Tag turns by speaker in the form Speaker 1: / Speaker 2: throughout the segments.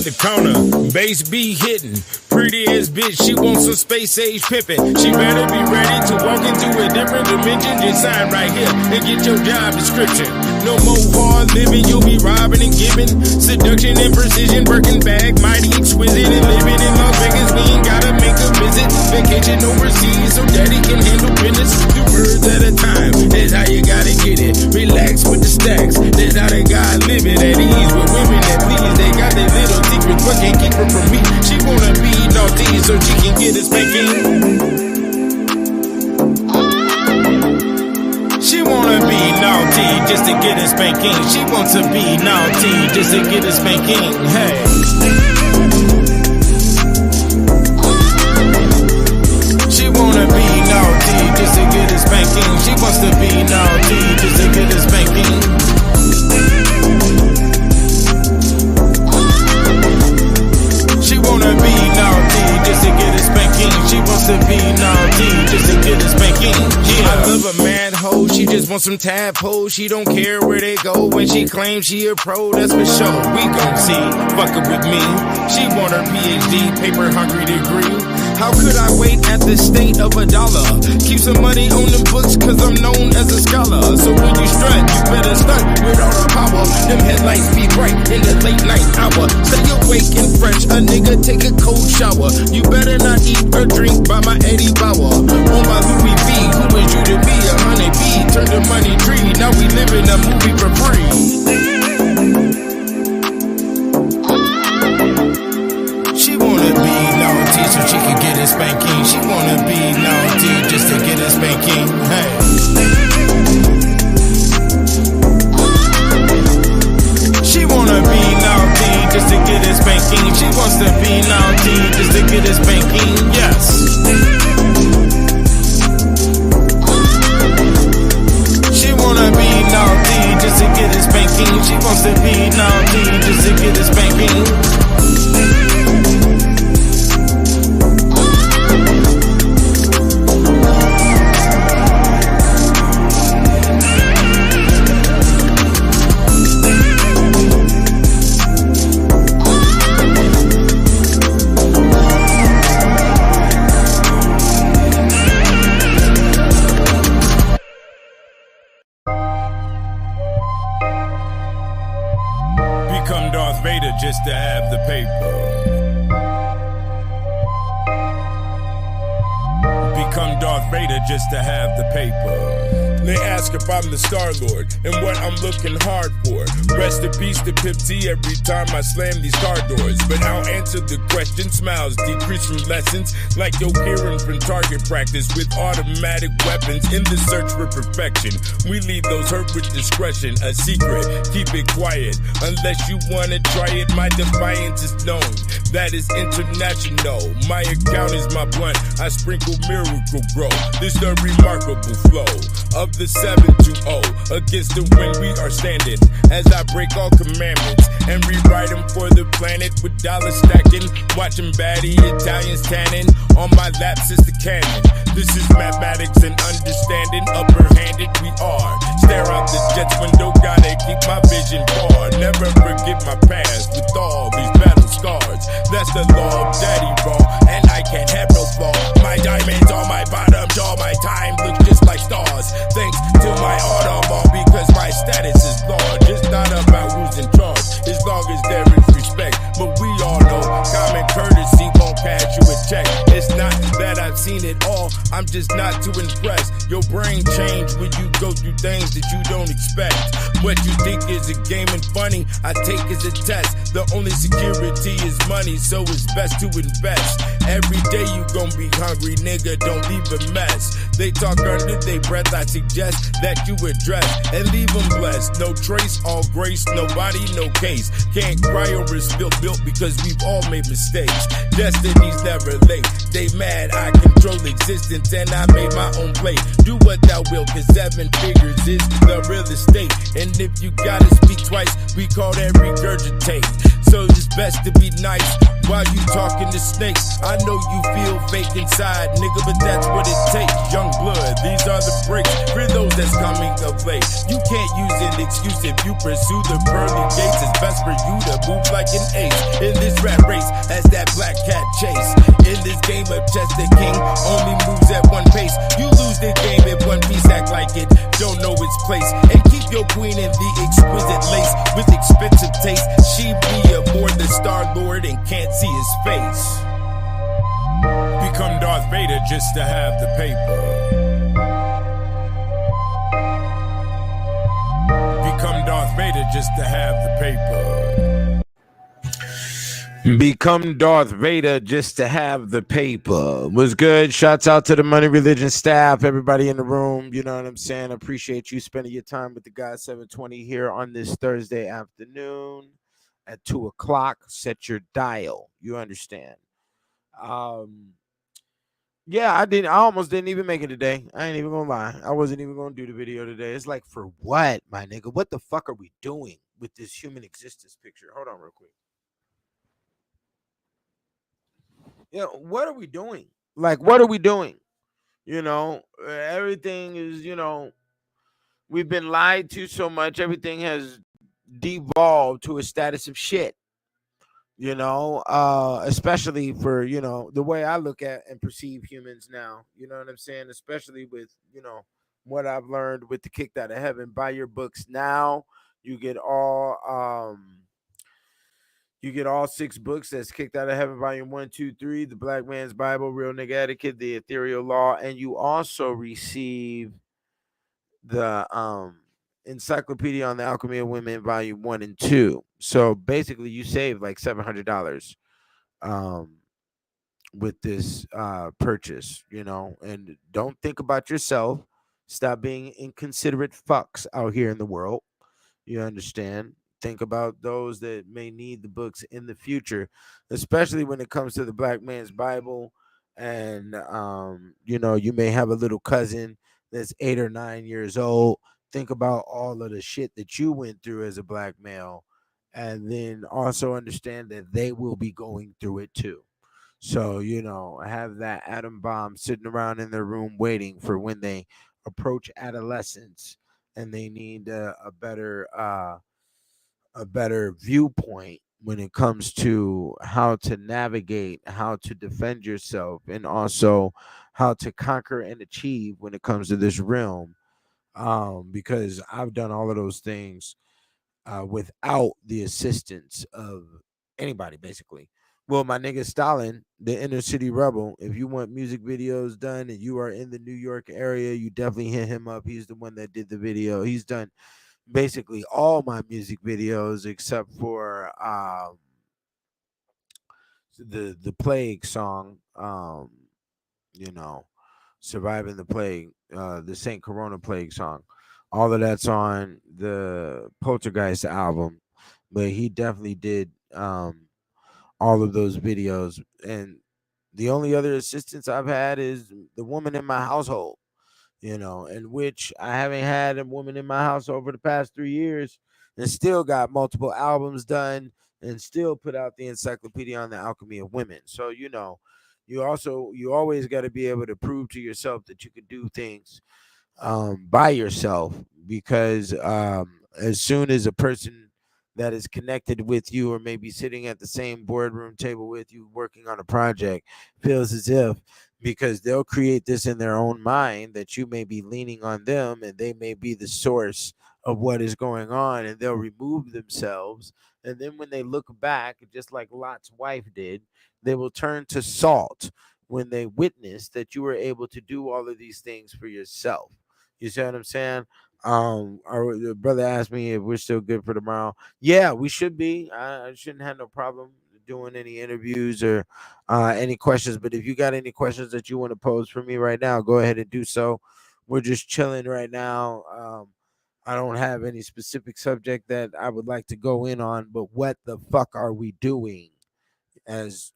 Speaker 1: at the corner, bass be hitting. Pretty ass bitch, she wants some space age pimpin'. She better be ready to walk into a different dimension. Just sign right here and get your job description. No more hard living, you'll be robbing and giving. Seduction and precision, Birkin bag, mighty exquisite. And living in Las Vegas, we ain't gotta make a visit. Vacation overseas so daddy can handle business. 2 birds at a time, that's how you gotta get it. Relax with the stacks, that's how they gotta live it. At ease with women that please, they got their little secrets, but can't keep her from me. She wanna be naughty so she can get a spanking. She wanna be naughty just to get a spanking. She wants to be naughty just to get a spanking. Hey. She wanna be naughty just to get a spanking. She wants to be naughty just to get a spanking. She wanna be naughty just to get a spanking. She wants to be naughty just to get a spanking. Yeah. I love a mad hoe, she just wants some tadpoles. She don't care where they go when she claims she a pro, that's for sure. We gon' see, fuckin' with me. She want her PhD, paper hungry degree. How could I wait at the state of $1? Keep some money on them books cause I'm known as a scholar. So when you strut, you better stunt with all the power. Them headlights be bright in the late night hour. Stay awake and fresh, a nigga take a cold shower. You better not eat or drink by my Eddie Bauer. On my Louis V, who is you to be? A honeybee, turn the money tree. Now we live in a movie for free. She wanna be naughty so she can get a spanking. She wanna be naughty just to get a spanking. Hey. She wanna be naughty just to get a spanking. She wants to be naughty just to get a spanking. Yes. She wanna be naughty just to get a spanking. She wants to be naughty just to get a spanking. Become Darth Vader just to have the paper. Become Darth Vader just to have the paper. They ask if I'm the Star-Lord and what I'm looking hard for. Rest in peace to Pip T every time I slam these car doors. But I'll answer the question. Smiles decrease from lessons like yo hearing from target practice with automatic weapons in the search for perfection. We leave those hurt with discretion, a secret. Keep it quiet unless you wanna try it. My defiance is known. That is international. My account is my blunt. I sprinkle miracle grow. This the remarkable flow of the 720 against the wind we are standing as I break all commandments and rewrite them for the planet with dollars stacking, watching baddie Italians tanning on my laps is the cannon. This is mathematics and understanding, upper handed we are. Stare out the jet's window, gotta keep my vision far. Never forget my past with all these battle scars. That's the law of daddy raw, and I can't have no flaw. My diamonds on my bottom jaw, my time looks just like stars. Thanks to my automobile because my status is large. It's not about who's in charge, as long as there is respect. But we all know common courtesy won't pass you a check. It's not that I've seen it all, I'm just not too impressed. Your brain change when you go through things that you don't expect. What you think is a game and funny, I take as a test. The only security is money, so it's best to invest. Every day you gon' be hungry, nigga, don't leave a mess. They talk under their breath, I suggest that you address and leave them blessed. No trace, all grace, nobody, no case. Can't cry over spilled milk because we've all made mistakes. Destiny's never late, they mad, I control existence and I made my own plate. Do what thou wilt, cause 7 figures is the real estate. And if you gotta speak twice, we call that regurgitate. So just best to be nice while you talking to snakes. I know you feel fake inside, nigga, but that's what it takes. Young blood, these are the breaks for those that's coming of late. You can't use an excuse if you pursue the pearly gates. It's best for you to move like an ace in this rat race as that black cat chase. In this game of chess, the king only moves at one pace. You lose the game if one piece act like it don't know its place. And keep your queen in the exquisite lace with expensive taste. She be aboard the Star Lord and can't see his face. Become Darth Vader just to have the paper. Become Darth Vader just to have the paper. Become Darth Vader just to have the paper. Was good. Shouts out to the Money Religion staff, everybody in the room. You know what I'm saying? Appreciate you spending your time with the guy 720 here on this Thursday afternoon at 2 o'clock. Set your dial. You understand? Yeah, I almost didn't even make it today. I ain't even gonna lie. I wasn't even gonna do the video today. It's like, for what, my nigga? What the fuck are we doing with this human existence picture? Hold on real quick. Yeah, what are we doing? Like, what are we doing? Everything is, we've been lied to so much. Everything has devolved to a status of shit. Especially for, the way I look at and perceive humans now. You know what I'm saying? Especially with, what I've learned with the Kicked Out of Heaven. Buy your books now. You get all 6 books. That's Kicked Out of Heaven, Volume 1, 2, 3, The Black Man's Bible, Real Nigga Etiquette, The Ethereal Law, and you also receive the Encyclopedia on the Alchemy of Women, Volume 1 and 2. So basically, you save like $700 with this purchase, and don't think about yourself. Stop being inconsiderate fucks out here in the world. You understand? Think about those that may need the books in the future, especially when it comes to the Black Man's Bible. And you may have a little cousin that's 8 or 9 years old. Think about all of the shit that you went through as a black male, and then also understand that they will be going through it too. So, have that atom bomb sitting around in their room waiting for when they approach adolescence and they need a better viewpoint when it comes to how to navigate, how to defend yourself, and also how to conquer and achieve when it comes to this realm. Because I've done all of those things without the assistance of anybody, basically. Well, my nigga Stalin, the inner city rebel, if you want music videos done and you are in the New York area, you definitely hit him up. He's the one that did the video. He's done basically all my music videos except for the plague song, surviving the plague, the Saint Corona plague song. All of that's on the Poltergeist album, but he definitely did all of those videos. And the only other assistance I've had is the woman in my household, in which I haven't had a woman in my house over the past 3 years, and still got multiple albums done and still put out the Encyclopedia on the Alchemy of Women. So, you always got to be able to prove to yourself that you can do things by yourself, because as soon as a person that is connected with you or maybe sitting at the same boardroom table with you working on a project feels as if, because they'll create this in their own mind, that you may be leaning on them and they may be the source of what is going on, and they'll remove themselves. And then when they look back, just like Lot's wife did, they will turn to salt when they witness that you were able to do all of these things for yourself. You see what I'm saying? Our brother asked me if we're still good for tomorrow. Yeah, we should be. I shouldn't have no problem doing any interviews or any questions. But if you got any questions that you want to pose for me right now, go ahead and do so. We're just chilling right now. I don't have any specific subject that I would like to go in on, but what the fuck are we doing as,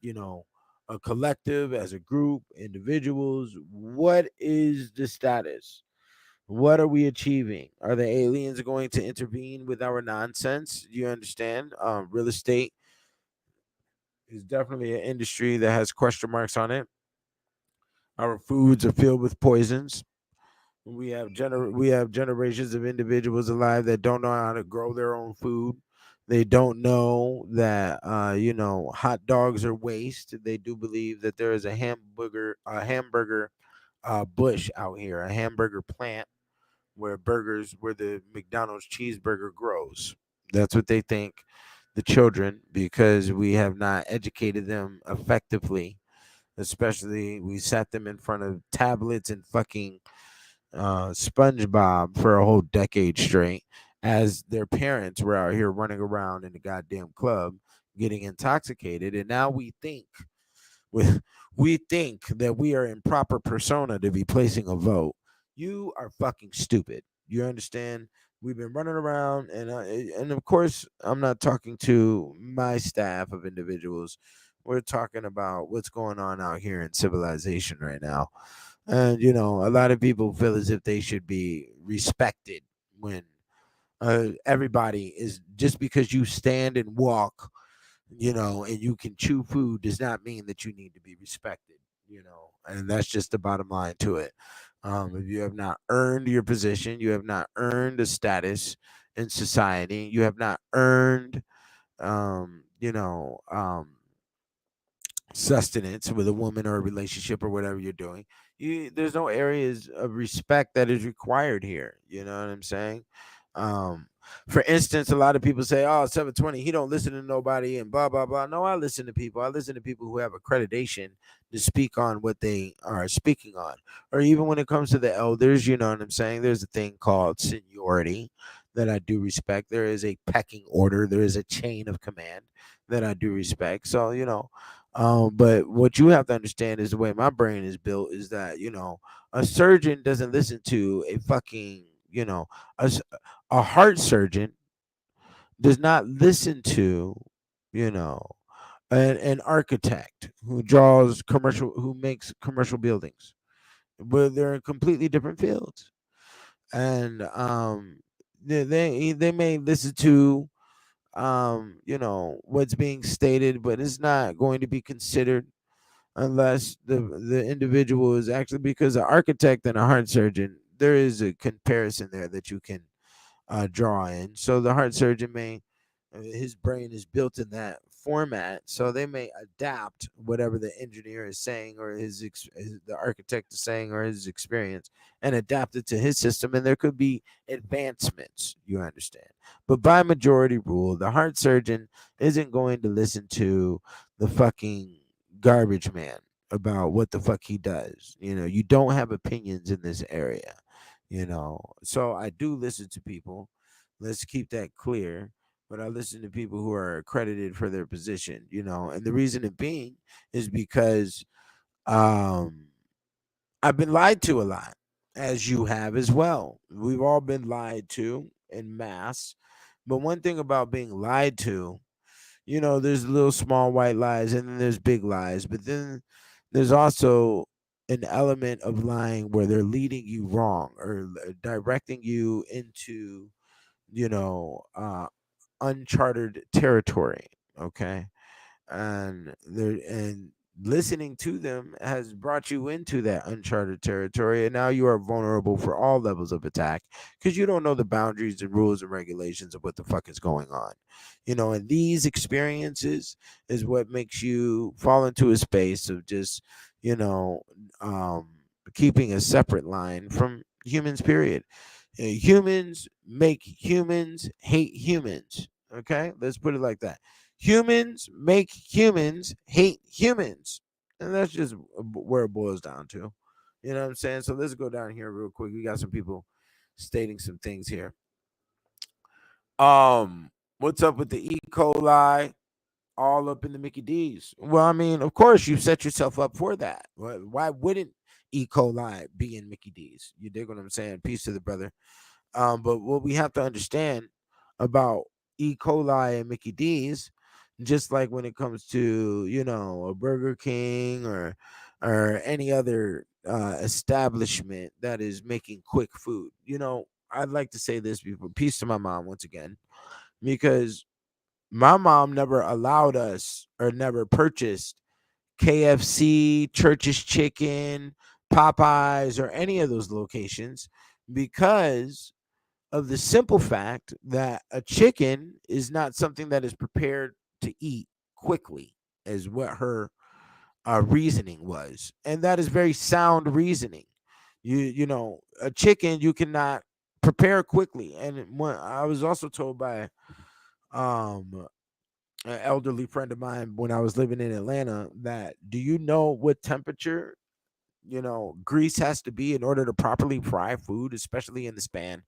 Speaker 1: a collective, as a group, individuals? What is the status? What are we achieving? Are the aliens going to intervene with our nonsense? Do you understand? Real estate
Speaker 2: is definitely an industry that has question marks on it. Our foods are filled with poisons. We have generations of individuals alive that don't know how to grow their own food. They don't know that hot dogs are waste. They do believe that there is a hamburger bush out here, a hamburger plant where the McDonald's cheeseburger grows. That's what they think, the children, because we have not educated them effectively. Especially, we sat them in front of tablets and fucking SpongeBob for a whole decade straight, as their parents were out here running around in the goddamn club getting intoxicated, and now we, we think that we are in proper persona to be placing a vote. You are fucking stupid. You understand? We've been running around, and of course, I'm not talking to my staff of individuals. We're talking about what's going on out here in civilization right now. And a lot of people feel as if they should be respected when everybody is, just because you stand and walk, and you can chew food, does not mean that you need to be respected, and that's just the bottom line to it. If you have not earned your position, you have not earned a status in society, you have not earned, um, you know, um, sustenance with a woman or a relationship or whatever you're doing, there's no areas of respect that is required here. You know what I'm saying? um for instance, a lot of people say, oh, 720, he don't listen to nobody and blah blah blah. No, I listen to people. I listen to people who have accreditation to speak on what they are speaking on. Or even when it comes to the elders, you know what I'm saying, there's a thing called seniority that I do respect. There is a pecking order, there is a chain of command that I do respect. So, but what you have to understand is the way my brain is built is that, a surgeon doesn't listen to a fucking, a, s- a heart surgeon does not listen to, you know, an architect who makes commercial buildings, but they're in completely different fields. And they may listen to what's being stated, but it's not going to be considered unless the individual is actually, because an architect and a heart surgeon, there is a comparison there that you can draw in. So the heart surgeon may, his brain is built in that format, so they may adapt whatever the engineer is saying or the architect is saying or his experience, and adapt it to his system, and there could be advancements, you understand. But by majority rule, the heart surgeon isn't going to listen to the fucking garbage man about what the fuck he does. You don't have opinions in this area. So I do listen to people. Let's keep that clear. But I listen to people who are accredited for their position, and the reason it being is because um I've been lied to a lot, as you have as well. We've all been lied to in mass. But one thing about being lied to, there's little small white lies and then there's big lies. But then there's also an element of lying where they're leading you wrong or directing you into, you know, uh, uncharted territory. Okay. And listening to them has brought you into that uncharted territory, and now you are vulnerable for all levels of attack because you don't know the boundaries and rules and regulations of what the fuck is going on. And these experiences is what makes you fall into a space of just, you know um keeping a separate line from humans, period. Humans make humans hate humans. Okay, let's put it like that. Humans make humans hate humans, and that's just where it boils down to. You know what I'm saying? So let's go down here real quick. We got some people stating some things here. What's up with the E. coli all up in the Mickey D's? Well, I mean, of course, you set yourself up for that. Why wouldn't E. coli be in Mickey D's? You dig what I'm saying? Peace to the brother. But what we have to understand about E. coli and Mickey D's, just like when it comes to, a Burger King or any other establishment that is making quick food. I'd like to say this before, peace to my mom once again, because My mom never allowed us or never purchased KFC, Church's Chicken, Popeyes, or any of those locations because of the simple fact that a chicken is not something that is prepared to eat quickly, is what her reasoning was, and that is very sound reasoning. You know, a chicken you cannot prepare quickly, and when I was also told by um an elderly friend of mine when I was living in Atlanta that do you know what temperature grease has to be in order to properly fry food, especially in the span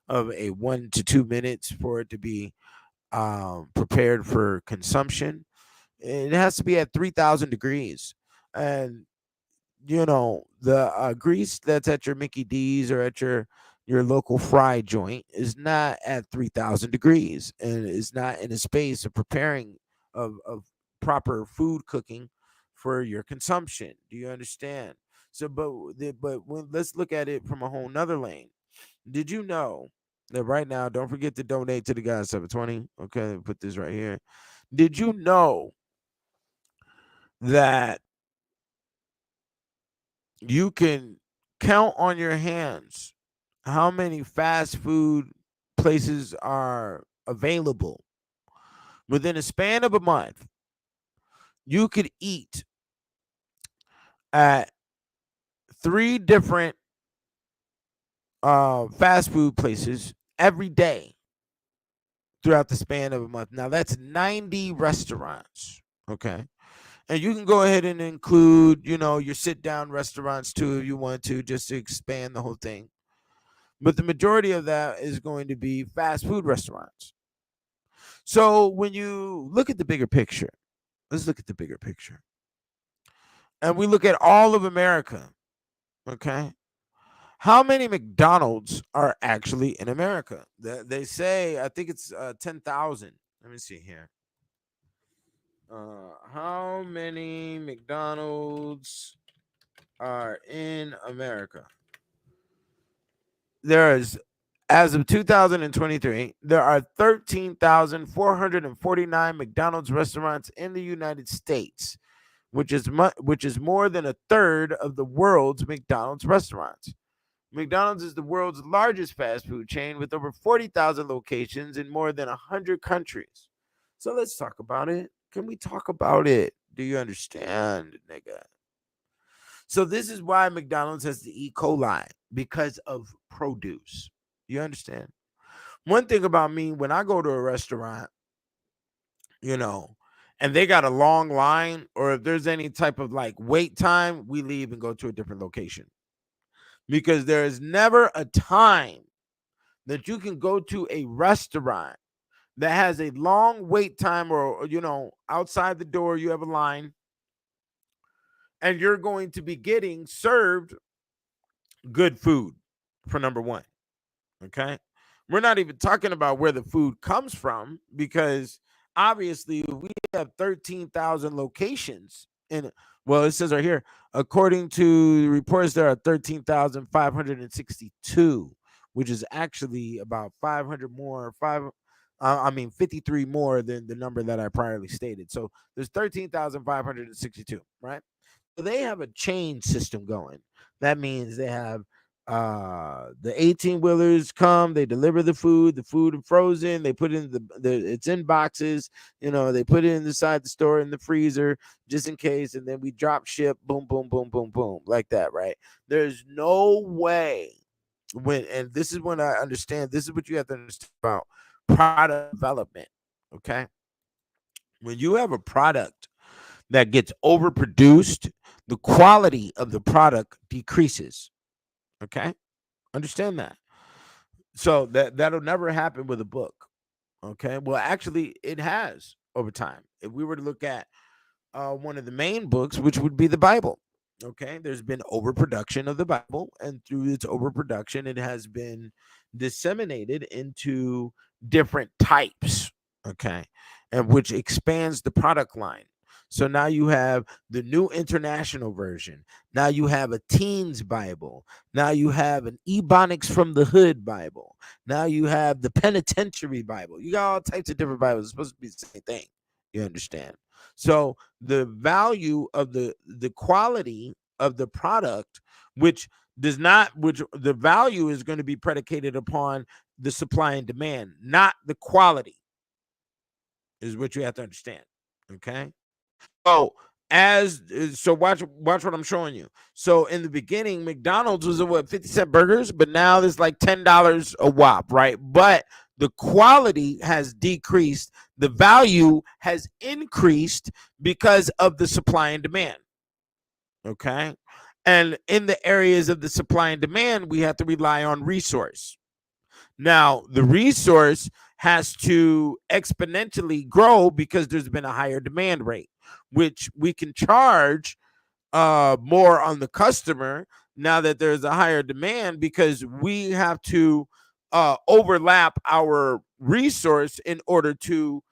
Speaker 2: of a 1 to 2 minutes for it to be prepared for consumption. It has to be at 3,000 degrees. And the grease that's at your Mickey D's or at your local fry joint is not at 3,000 degrees and is not in a space of preparing of proper food cooking for your consumption. Do you understand? So, let's look at it from a whole nother lane. Did you know that right now? Don't forget to donate to the guy 720. Okay, put this right here. Did you know that you can count on your hands how many fast food places are available within a span of a month? You could eat at three different fast food places every day throughout the span of a month. Now that's 90 restaurants. Okay. And you can go ahead and include, your sit down restaurants too if you want to, just to expand the whole thing. But the majority of that is going to be fast food restaurants. So when you look at the bigger picture, let's look at the bigger picture. And we look at all of America, okay? How many McDonald's are actually in America? They say, I think it's 10,000. Let me see here. How many McDonald's are in America? There is, as of 2023, there are 13,449 McDonald's restaurants in the United States, which is more than a third of the world's McDonald's restaurants. McDonald's is the world's largest fast food chain with over 40,000 locations in more than 100 countries. So let's talk about it. Can we talk about it? Do you understand, nigga? So this is why McDonald's has the E. coli, because of produce. You understand? One thing about me, when I go to a restaurant, you know, and they got a long line, or if there's any type of like wait time, we leave and go to a different location. Because there is never a time that you can go to a restaurant that has a long wait time, or outside the door you have a line and you're going to be getting served good food, for number one. Okay. We're not even talking about where the food comes from, because obviously we have 13,000 locations in, well, it says right here, according to reports, there are 13,562, which is actually about 500 more, 53 more than the number that I priorly stated. So there's 13,562, right? So they have a chain system going. That means they have the 18 wheelers come, they deliver the food frozen, they put in it's in boxes, they put it inside the store in the freezer just in case, and then we drop ship, boom boom boom boom boom, like that, right? There's no way, and this is when I understand, this is what you have to understand about product development. Okay, when you have a product that gets overproduced, the quality of the product decreases. Okay, understand that. So that'll never happen with a book. Okay, well, actually, it has over time. If we were to look at one of the main books, which would be the Bible. Okay, there's been overproduction of the Bible, and through its overproduction, it has been disseminated into different types. Okay, and which expands the product line. So now you have the New International Version. Now you have a Teens Bible. Now you have an Ebonics from the Hood Bible. Now you have the Penitentiary Bible. You got all types of different Bibles. It's supposed to be the same thing. You understand? So the value of the quality of the product, which the value is going to be predicated upon the supply and demand, not the quality, is what you have to understand. Okay. So watch what I'm showing you. So in the beginning, McDonald's was at what, 50-cent burgers, but now there's like $10 a whop, right? But the quality has decreased, the value has increased because of the supply and demand. Okay. And in the areas of the supply and demand, we have to rely on resource. Now, the resource has to exponentially grow because there's been a higher demand rate, which we can charge more on the customer now that there's a higher demand, because we have to overlap our resource in order to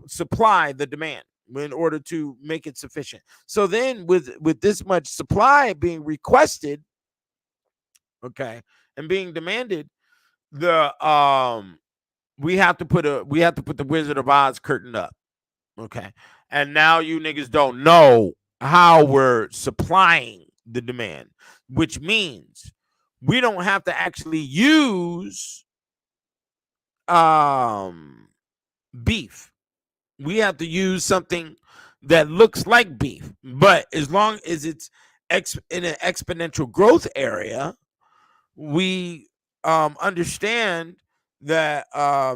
Speaker 2: supply the demand, in order to make it sufficient. So then with this much supply being requested, okay, and being demanded, the we have to put the Wizard of Oz curtain up. Okay. And now you niggas don't know how we're supplying the demand, which means we don't have to actually use beef. We have to use something that looks like beef, but as long as it's in an exponential growth area, we understand that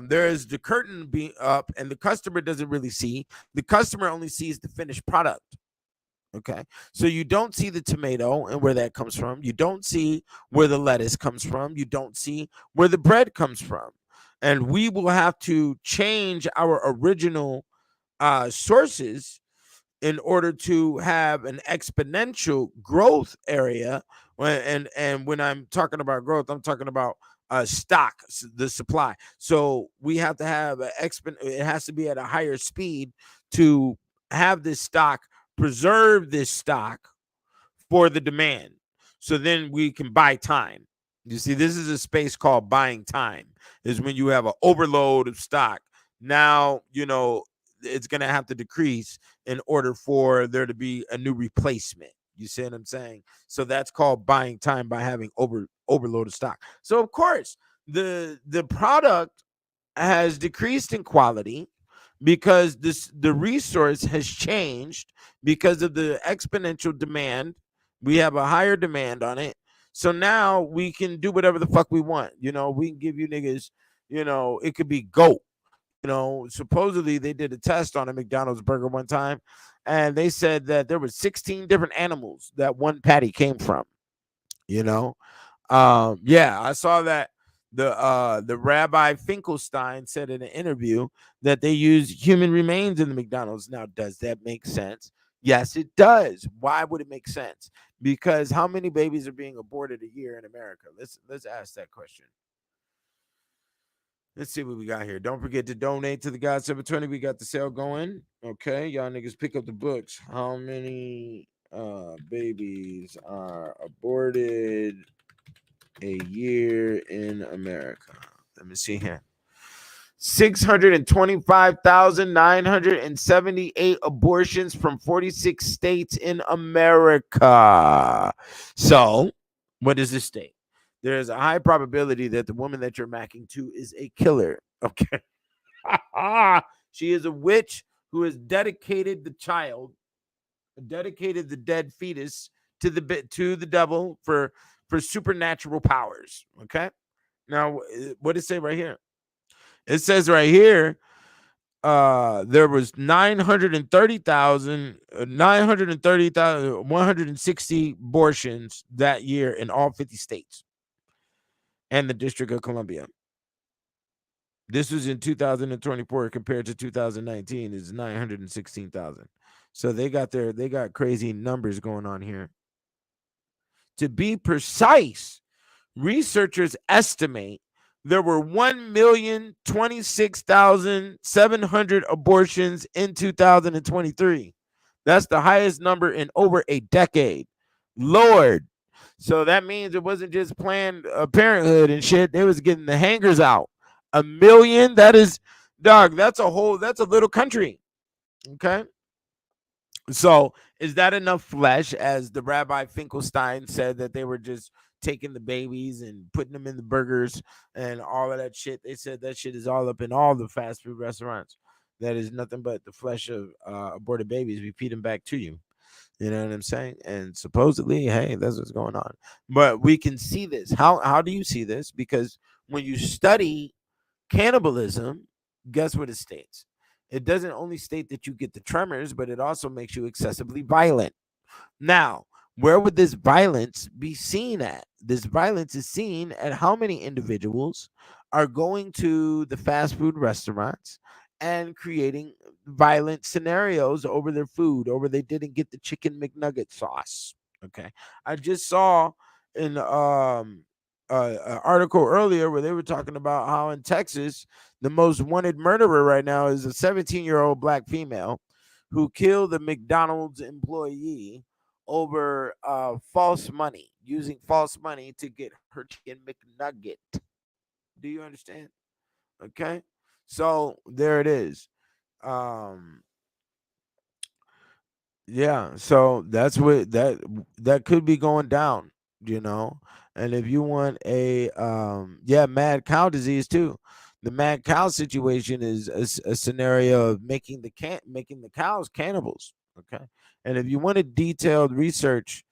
Speaker 2: there is the curtain being up, and the customer doesn't really see. The customer only sees the finished product. Okay. So you don't see the tomato and where that comes from. You don't see where the lettuce comes from. You don't see where the bread comes from. And we will have to change our original sources in order to have an exponential growth area. And when I'm talking about growth, I'm talking about stock, the supply. So we have to have it has to be at a higher speed to have this stock, preserve this stock for the demand. So then we can buy time. You see, this is a space called buying time, is when you have an overload of stock. Now, it's going to have to decrease in order for there to be a new replacement. You see what I'm saying? So that's called buying time, by having overload of stock. So of course, the product has decreased in quality because the resource has changed because of the exponential demand. We have a higher demand on it. So now we can do whatever the fuck we want. We can give you niggas, it could be goat. Supposedly they did a test on a McDonald's burger one time, and they said that there were 16 different animals that one patty came from. Yeah, I saw that the Rabbi Finkelstein said in an interview that they use human remains in the McDonald's. Now, does that make sense? Yes, it does. Why would it make sense? Because how many babies are being aborted a year in America? Let's ask that question. Let's see what we got here. Don't forget to donate to the God 720. We got the sale going. Okay, y'all niggas pick up the books. How many babies are aborted a year in America? Let me see here. 625,978 abortions from 46 states in America. So, what does this state? There is a high probability that the woman that you're macking to is a killer. Okay. She is a witch who has dedicated the dead fetus to the devil for supernatural powers. Okay. Now, what does it say right here? It says right here, there was 930,160 abortions that year in all 50 states and the District of Columbia. This was in 2024 compared to 2019 is 916,000. So they got crazy numbers going on here. To be precise, researchers estimate there were 1,026,700 abortions in 2023. That's the highest number in over a decade. Lord. So that means it wasn't just Planned Parenthood and shit. They was getting the hangers out. 1 million. That is, dog. That's a little country. Okay. So is that enough flesh, as the Rabbi Finkelstein said, that they were just taking the babies and putting them in the burgers and all of that shit? They said that shit is all up in all the fast food restaurants. That is nothing but the flesh of aborted babies. We feed them back to you. You know what I'm saying? And supposedly, hey, that's what's going on. But we can see this. How do you see this? Because when you study cannibalism, guess what it states? It doesn't only state that you get the tremors, but it also makes you excessively violent. Now, where would this violence be seen at? This violence is seen at how many individuals are going to the fast food restaurants and creating violent scenarios over their food, over they didn't get the chicken McNugget sauce. Okay. I just saw in an article earlier where they were talking about how in Texas, the most wanted murderer right now is a 17-year-old black female who killed a McDonald's employee over false money, using false money to get her chicken McNugget. Do you understand? Okay. So there it is. Um, yeah, so that's what that could be going down, you know. And if you want a yeah, mad cow disease too. The mad cow situation is a scenario of making the cows cannibals, okay? And if you want a detailed research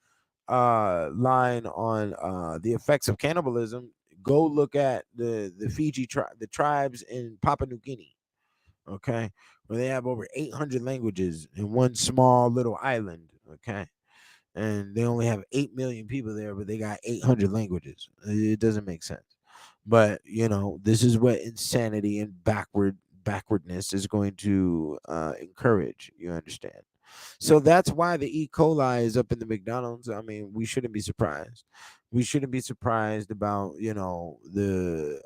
Speaker 2: line on the effects of cannibalism, go look at the the tribes in Papua New Guinea, okay, where they have over 800 languages in one small little island, okay, and they only have 8 million people there, but they got 800 languages. It doesn't make sense. But you know, this is what insanity and backwardness is going to encourage. You understand? So that's why the E. coli is up in the McDonald's. I mean, we shouldn't be surprised. We shouldn't be surprised about, you know, the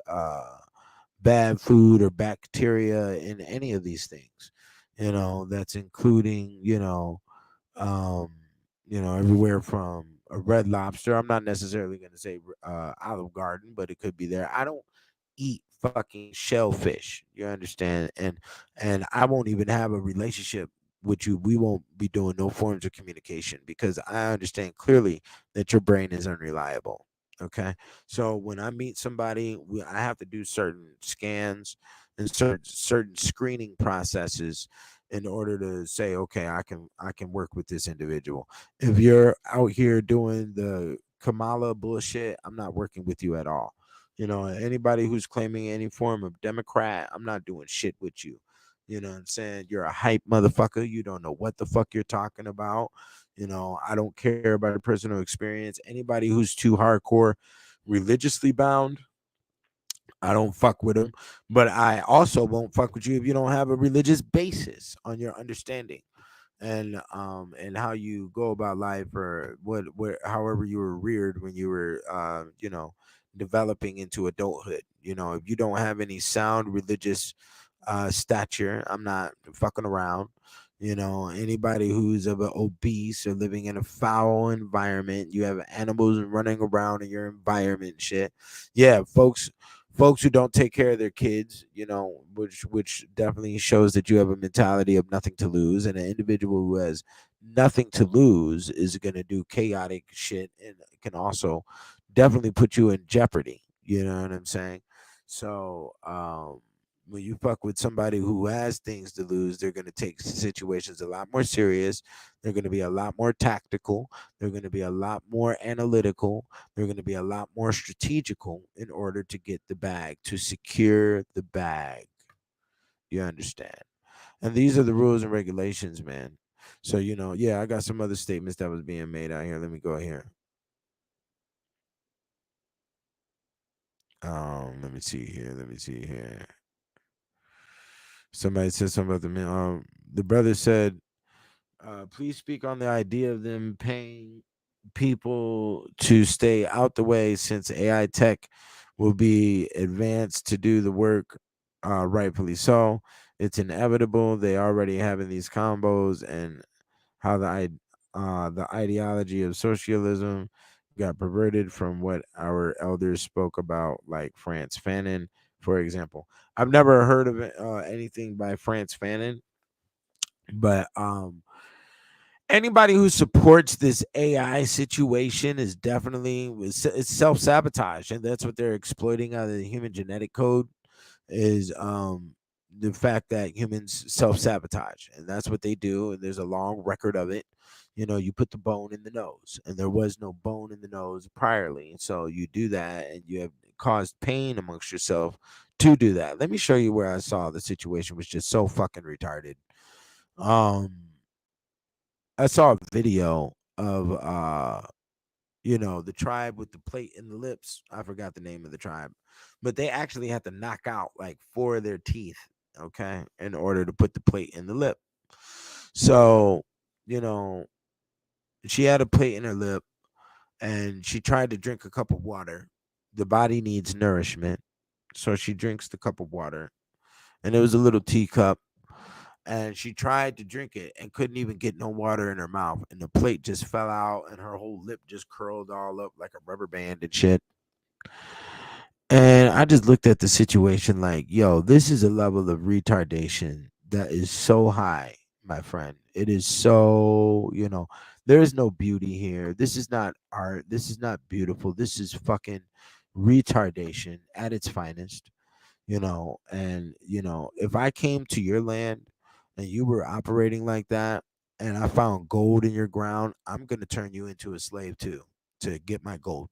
Speaker 2: bad food or bacteria in any of these things. You know, that's including, um, everywhere from a red lobster. I'm not necessarily going to say Olive Garden, but it could be there. I don't eat fucking shellfish. You understand? And I won't even have a relationship with you. We won't be doing no forms of communication because I understand clearly that your brain is unreliable. Okay. So when I meet somebody, I have to do certain scans and certain screening processes in order to say, okay, I can work with this individual. If you're out here doing the Kamala bullshit, I'm not working with you at all. You know, anybody who's claiming any form of Democrat, I'm not doing shit with you. You know what I'm saying? You're a hype motherfucker. You don't know what the fuck you're talking about. You know, I don't care about your personal experience. Anybody who's too hardcore religiously bound, I don't fuck with them. But I also won't fuck with you if you don't have a religious basis on your understanding and how you go about life, or what however you were reared when you were developing into adulthood. You know, if you don't have any sound religious stature, I'm not fucking around. You know, anybody who's of a obese or living in a foul environment, you have animals running around in your environment and shit. Yeah, folks who don't take care of their kids, you know, which definitely shows that you have a mentality of nothing to lose, and an individual who has nothing to lose is going to do chaotic shit and can also definitely put you in jeopardy. You know what I'm saying? So, when you fuck with somebody who has things to lose, they're going to take situations a lot more serious. They're going to be a lot more tactical. They're going to be a lot more analytical. They're going to be a lot more strategical in order to get the bag, to secure the bag. You understand? And these are the rules and regulations, man. So, yeah, I got some other statements that was being made out here. Let me go here. Let me see here. Let me see here. Somebody said something about the brother said, please speak on the idea of them paying people to stay out the way since AI tech will be advanced to do the work, rightfully so. It's inevitable. They already having these combos, and how the ideology of socialism got perverted from what our elders spoke about, like Frantz Fanon, for example. I've never heard of anything by Frantz Fanon, but anybody who supports this AI situation is definitely it's self sabotage, and that's what they're exploiting out of the human genetic code is the fact that humans self sabotage, and that's what they do. And there's a long record of it. You know, you put the bone in the nose, and there was no bone in the nose priorly, and so you do that, and you have caused pain amongst yourself to do that. Let me show you where I saw the situation was just so fucking retarded. Um, I saw a video of the tribe with the plate in the lips. I forgot the name of the tribe, but they actually had to knock out like four of their teeth, okay, in order to put the plate in the lip. So, you know, she had a plate in her lip and she tried to drink a cup of water. The body needs nourishment. So she drinks the cup of water, and it was a little teacup, and she tried to drink it and couldn't even get no water in her mouth, and the plate just fell out and her whole lip just curled all up like a rubber band and shit. And I just looked at the situation like, yo, this is a level of retardation that is so high, my friend. It is so, there is no beauty here. This is not art. This is not beautiful. This is fucking retardation at its finest. And if I came to your land and you were operating like that, and I found gold in your ground, I'm going to turn you into a slave too to get my gold,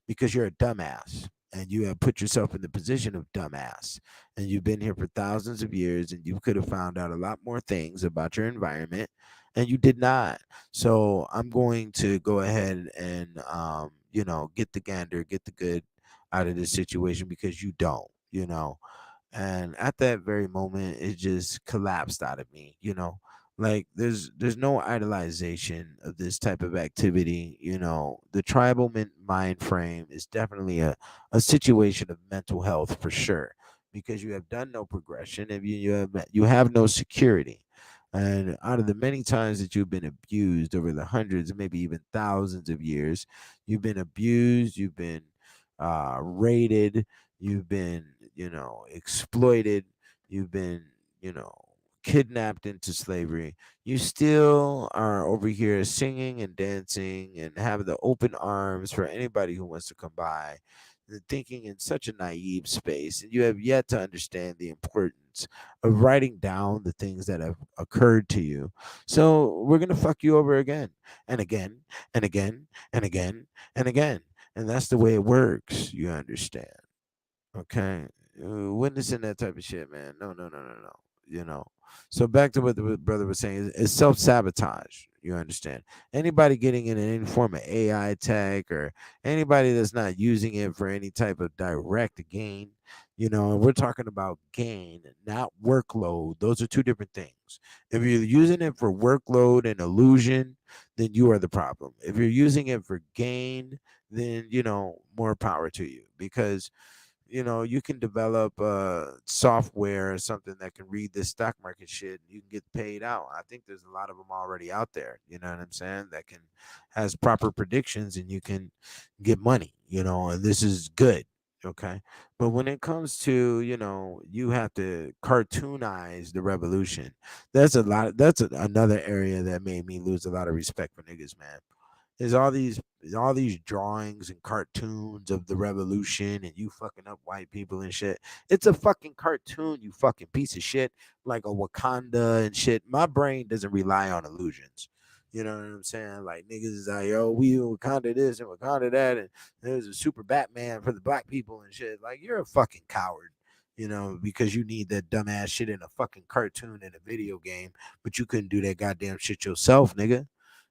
Speaker 2: because you're a dumbass and you have put yourself in the position of dumbass, and you've been here for thousands of years, and you could have found out a lot more things about your environment, and you did not. So I'm going to go ahead and get the gander, get the good out of this situation, because you don't. And at that very moment it just collapsed out of me. Like there's no idolization of this type of activity. The tribal mind frame is definitely a situation of mental health for sure, because you have done no progression, and you have no security. And out of the many times that you've been abused over the hundreds, maybe even thousands of years, you've been abused, you've been raided, you've been exploited, you've been you know kidnapped into slavery, you still are over here singing and dancing and have the open arms for anybody who wants to come by, and thinking in such a naive space, and you have yet to understand the importance of writing down the things that have occurred to you. So we're going to fuck you over again and again and again and again and again, and that's the way it works, you understand. Okay. Witnessing that type of shit, man. No, no, no, no, no. You know. So back to what the brother was saying, it's self sabotage. You understand? Anybody getting in any form of AI tech, or anybody that's not using it for any type of direct gain, and we're talking about gain, not workload. Those are two different things. If you're using it for workload and illusion, then you are the problem. If you're using it for gain, then more power to you, because you can develop software or something that can read this stock market shit, and you can get paid out. I think there's a lot of them already out there, you know what I'm saying, that can has proper predictions, and you can get money, and this is good. Okay. But when it comes to, you have to cartoonize the revolution. Another area that made me lose a lot of respect for niggas, man, is all these drawings and cartoons of the revolution, and you fucking up white people and shit. It's a fucking cartoon, you fucking piece of shit, like a Wakanda and shit. My brain doesn't rely on illusions. You know what I'm saying? Like niggas is like, yo, we Wakanda this and Wakanda that, and there's a super Batman for the black people and shit. Like, you're a fucking coward. Because you need that dumbass shit in a fucking cartoon in a video game, but you couldn't do that goddamn shit yourself, nigga.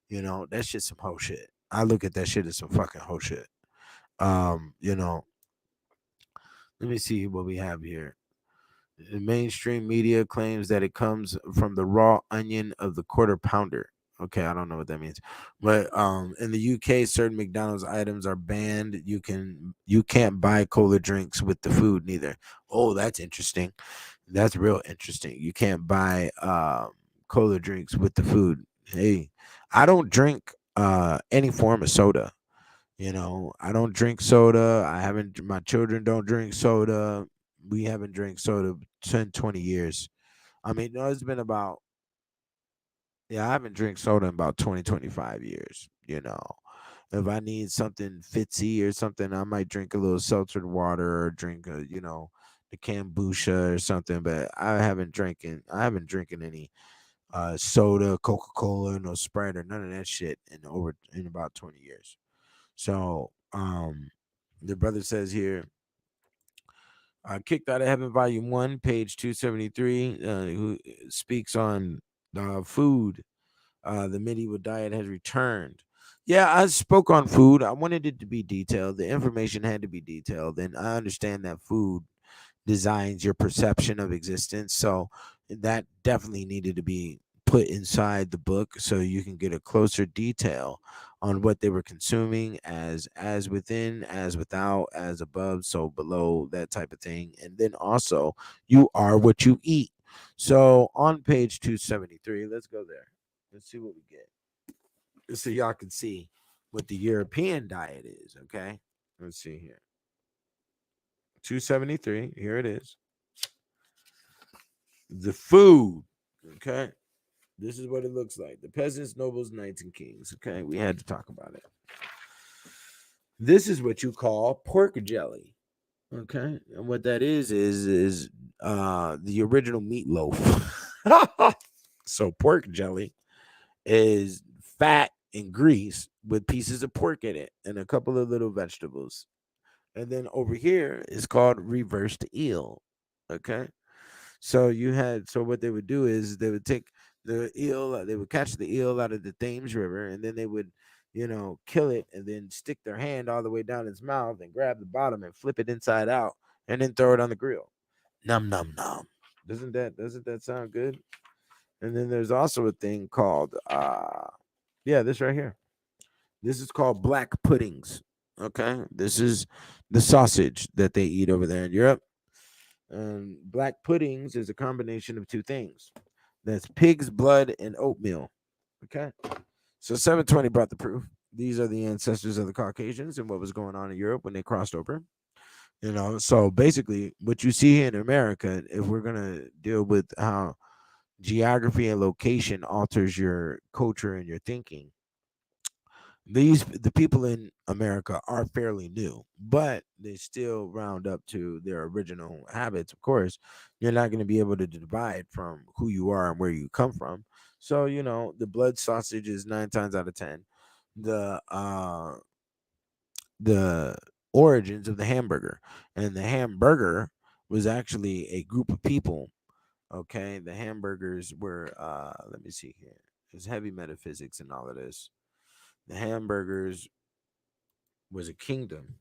Speaker 2: That shit's some hoe shit. I look at that shit as some fucking hoe shit. Um, you know, Let me see what we have here. The mainstream media claims that it comes from the raw onion of the quarter pounder. Okay, I don't know what that means. But in the UK, certain McDonald's items are banned. You can't buy cola drinks with the food neither. Oh, that's interesting. That's real interesting. You can't buy cola drinks with the food. Hey, I don't drink any form of soda. I don't drink soda. I haven't My children don't drink soda. We haven't drank soda 10, 20 years. I mean, no, it's been about, yeah, I haven't drank soda in about 20, 25 years. If I need something fitzy or something, I might drink a little seltzered water or drink the kombucha or something, but I haven't drinking any soda, Coca-Cola, no Sprite or none of that shit in about 20 years. So, the brother says here, Kicked Out of Heaven, Volume 1, page 273, who speaks on food. The medieval diet has returned. Yeah, I spoke on food. I wanted it to be detailed. The information had to be detailed. And I understand that food designs your perception of existence. So that definitely needed to be put inside the book so you can get a closer detail on what they were consuming, as within, as without, as above, so below, that type of thing. And then also, you are what you eat. So on page 273, let's go there. Let's see what we get. So y'all can see what the European diet is, okay? Let's see here. 273, here it is. The food, okay? This is what it looks like. The peasants, nobles, knights, and kings, okay? We had to talk about it. This is what you call pork jelly, okay? And what that is the original meatloaf. So pork jelly is fat and grease with pieces of pork in it and a couple of little vegetables. And then over here is called reversed eel. Okay. So what they would do is they would take the eel, they would catch the eel out of the Thames River, and then they would, kill it and then stick their hand all the way down its mouth and grab the bottom and flip it inside out and then throw it on the grill. Num num num. Doesn't that sound good? And then there's also a thing called this right here. This is called black puddings. Okay. This is the sausage that they eat over there in Europe. Black puddings is a combination of two things. That's pig's blood and oatmeal. Okay. So 720 brought the proof. These are the ancestors of the Caucasians and what was going on in Europe when they crossed over. So basically, what you see here in America, if we're going to deal with how geography and location alters your culture and your thinking, the people in America are fairly new, but they still round up to their original habits. Of course, you're not going to be able to divide from who you are and where you come from. So the blood sausage is 9 times out of 10 the origins of the hamburger, and the hamburger was actually a group of people. Okay, the hamburgers were let me see here. There's heavy metaphysics and all of this. The hamburgers was a kingdom.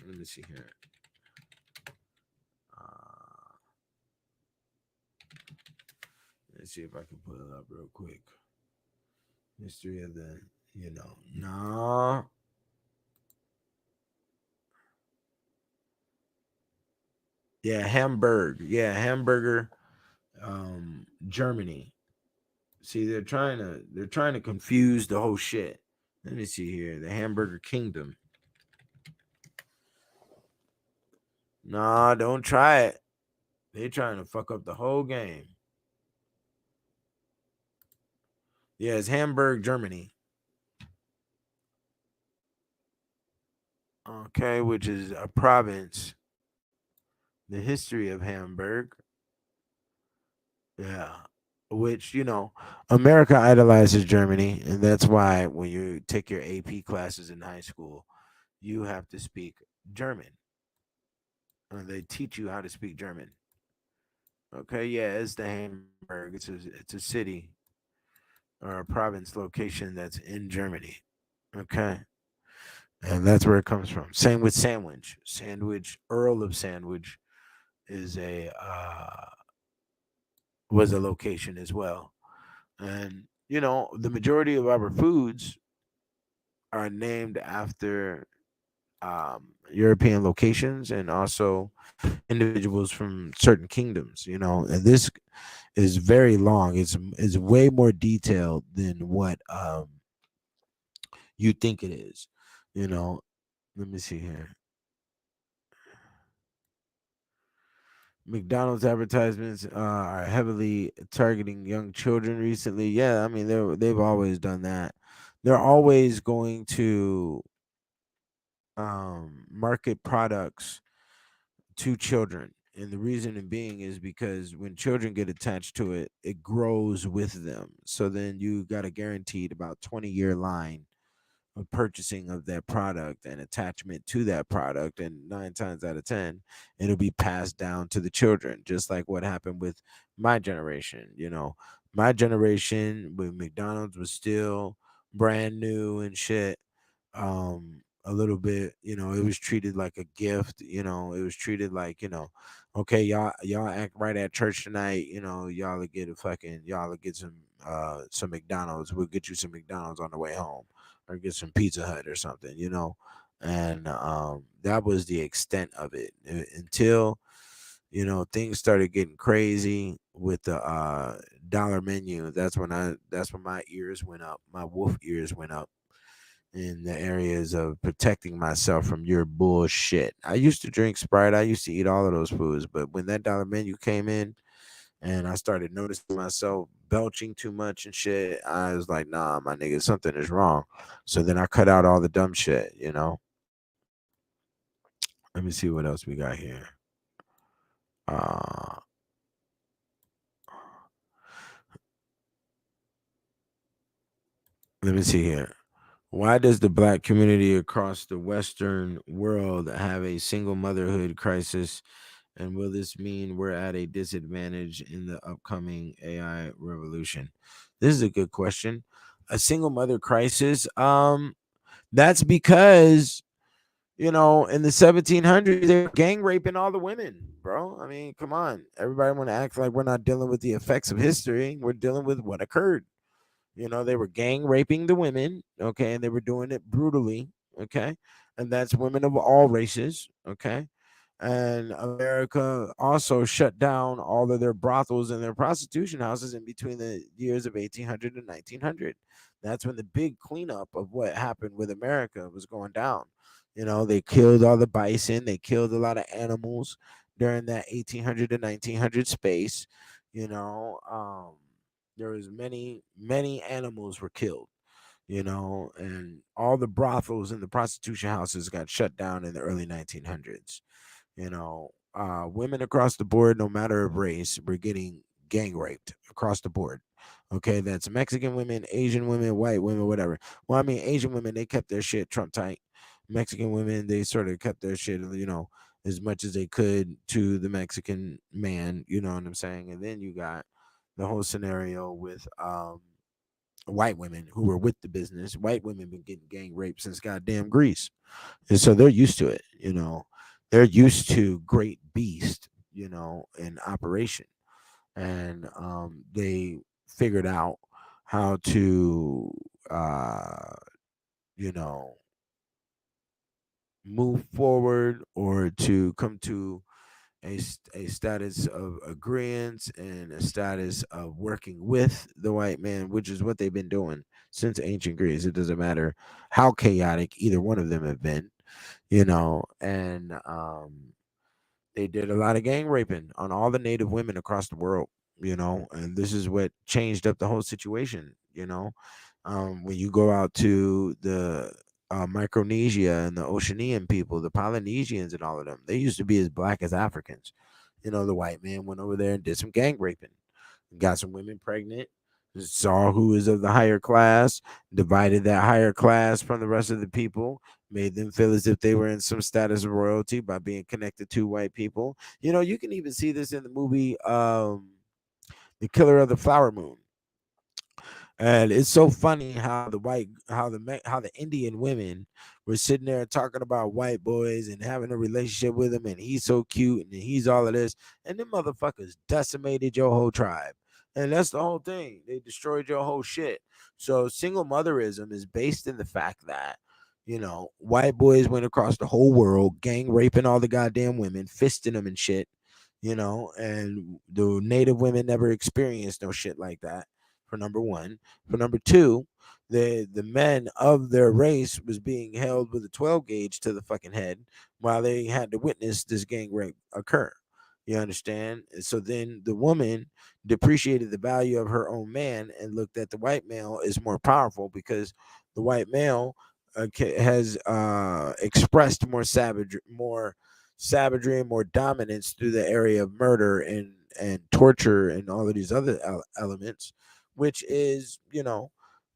Speaker 2: Let me see here. Uh, let's see if I can pull it up real quick. History of no. Yeah, Hamburg. Yeah, hamburger. Germany. See, they're trying to confuse the whole shit. Let me see here. The Hamburger Kingdom. Nah, don't try it. They trying to fuck up the whole game. Yeah, it's Hamburg, Germany. Okay, which is a province. The history of Hamburg. Yeah. Which, America idolizes Germany. And that's why when you take your AP classes in high school, you have to speak German. They teach you how to speak German. Okay, yeah, it's the Hamburg. It's a city or a province location that's in Germany. Okay. And that's where it comes from. Same with Sandwich. Sandwich, Earl of Sandwich is a was a location as well. And the majority of our foods are named after European locations and also individuals from certain kingdoms, you know, and this is very long. It's way more detailed than what you think it is, you know. Let me see here. McDonald's advertisements are heavily targeting young children recently. Yeah, I mean they've always done that. They're always going to market products to children. And the reason being is because when children get attached to it, it grows with them. So then you got a guaranteed about 20-year line of purchasing of that product and attachment to that product, and 9 times out of 10 it'll be passed down to the children, just like what happened with my generation. You know, my generation when McDonald's was still brand new and shit, a little bit, you know, it was treated like a gift. You know, it was treated like, you know, okay, y'all act right at church tonight, you know, y'all will get some McDonald's. We'll get you some McDonald's on the way home, or get some Pizza Hut or something, you know. And that was the extent of it until, you know, things started getting crazy with the dollar menu. That's when my ears went up, my wolf ears went up, in the areas of protecting myself from your bullshit. I used to drink Sprite. I used to eat all of those foods, but when that dollar menu came in and I started noticing myself belching too much and shit, I was like, nah, my nigga, something is wrong. So then I cut out all the dumb shit, you know. Let me see what else we got here. Uh Let me see here. Why does the black community across the Western world have a single motherhood crisis? And will this mean we're at a disadvantage in the upcoming AI revolution? This is a good question. A single mother crisis. That's because, you know, in the 1700s they were gang raping all the women, bro. I mean, come on. Everybody want to act like we're not dealing with the effects of history. We're dealing with what occurred. You know, they were gang raping the women, okay, and they were doing it brutally, okay, and that's women of all races, okay. And America also shut down all of their brothels and their prostitution houses in between the years of 1800 and 1900. That's when the big cleanup of what happened with America was going down. You know, they killed all the bison, they killed a lot of animals during that 1800 to 1900 space. You know, there was many animals were killed, you know, and all the brothels and the prostitution houses got shut down in the early 1900s. You know, women across the board, no matter of race, were getting gang raped across the board. Okay, that's Mexican women, Asian women, white women, whatever. Well, I mean, Asian women, they kept their shit Trump tight. Mexican women, they sort of kept their shit, you know, as much as they could to the Mexican man, you know what I'm saying? And then you got the whole scenario with white women who were with the business. White women been getting gang raped since goddamn Greece, and so they're used to it. You know, they're used to great beast, you know, in operation, and they figured out how to, uh, you know, move forward or to come to a status of agreement and a status of working with the white man, which is what they've been doing since ancient Greece. It doesn't matter how chaotic either one of them have been, you know, and they did a lot of gang raping on all the native women across the world, you know, and this is what changed up the whole situation, you know. When you go out to the Micronesia and the Oceanian people, the Polynesians and all of them, they used to be as black as Africans. You know, the white man went over there and did some gang raping, got some women pregnant, saw who is of the higher class, divided that higher class from the rest of the people, made them feel as if they were in some status of royalty by being connected to white people. You know, you can even see this in the movie The Killer of the Flower Moon. And it's so funny how how the Indian women were sitting there talking about white boys and having a relationship with him, and he's so cute and he's all of this, and them motherfuckers decimated your whole tribe, and that's the whole thing. They destroyed your whole shit. So single motherism is based in the fact that White boys went across the whole world, gang raping all the goddamn women, fisting them and shit, and the native women never experienced no shit like that. For number one, for number two, the men of their race was being held with a 12 gauge to the fucking head while they had to witness this gang rape occur. You understand? And so then the woman depreciated the value of her own man and looked at the white male as more powerful because the white male has expressed more savagery and more dominance through the area of murder and torture and all of these other elements, which is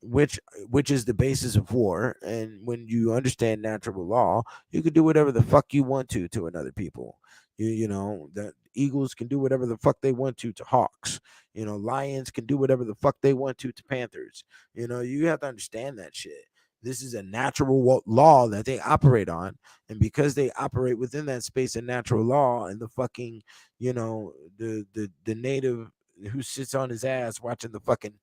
Speaker 2: which which is the basis of war. And when you understand natural law, you can do whatever the fuck you want to another people. That eagles can do whatever the fuck they want to hawks. Lions can do whatever the fuck they want to panthers. You have to understand that shit. This is a natural law that they operate on, and because they operate within that space of natural law, and the fucking, the native who sits on his ass watching the fucking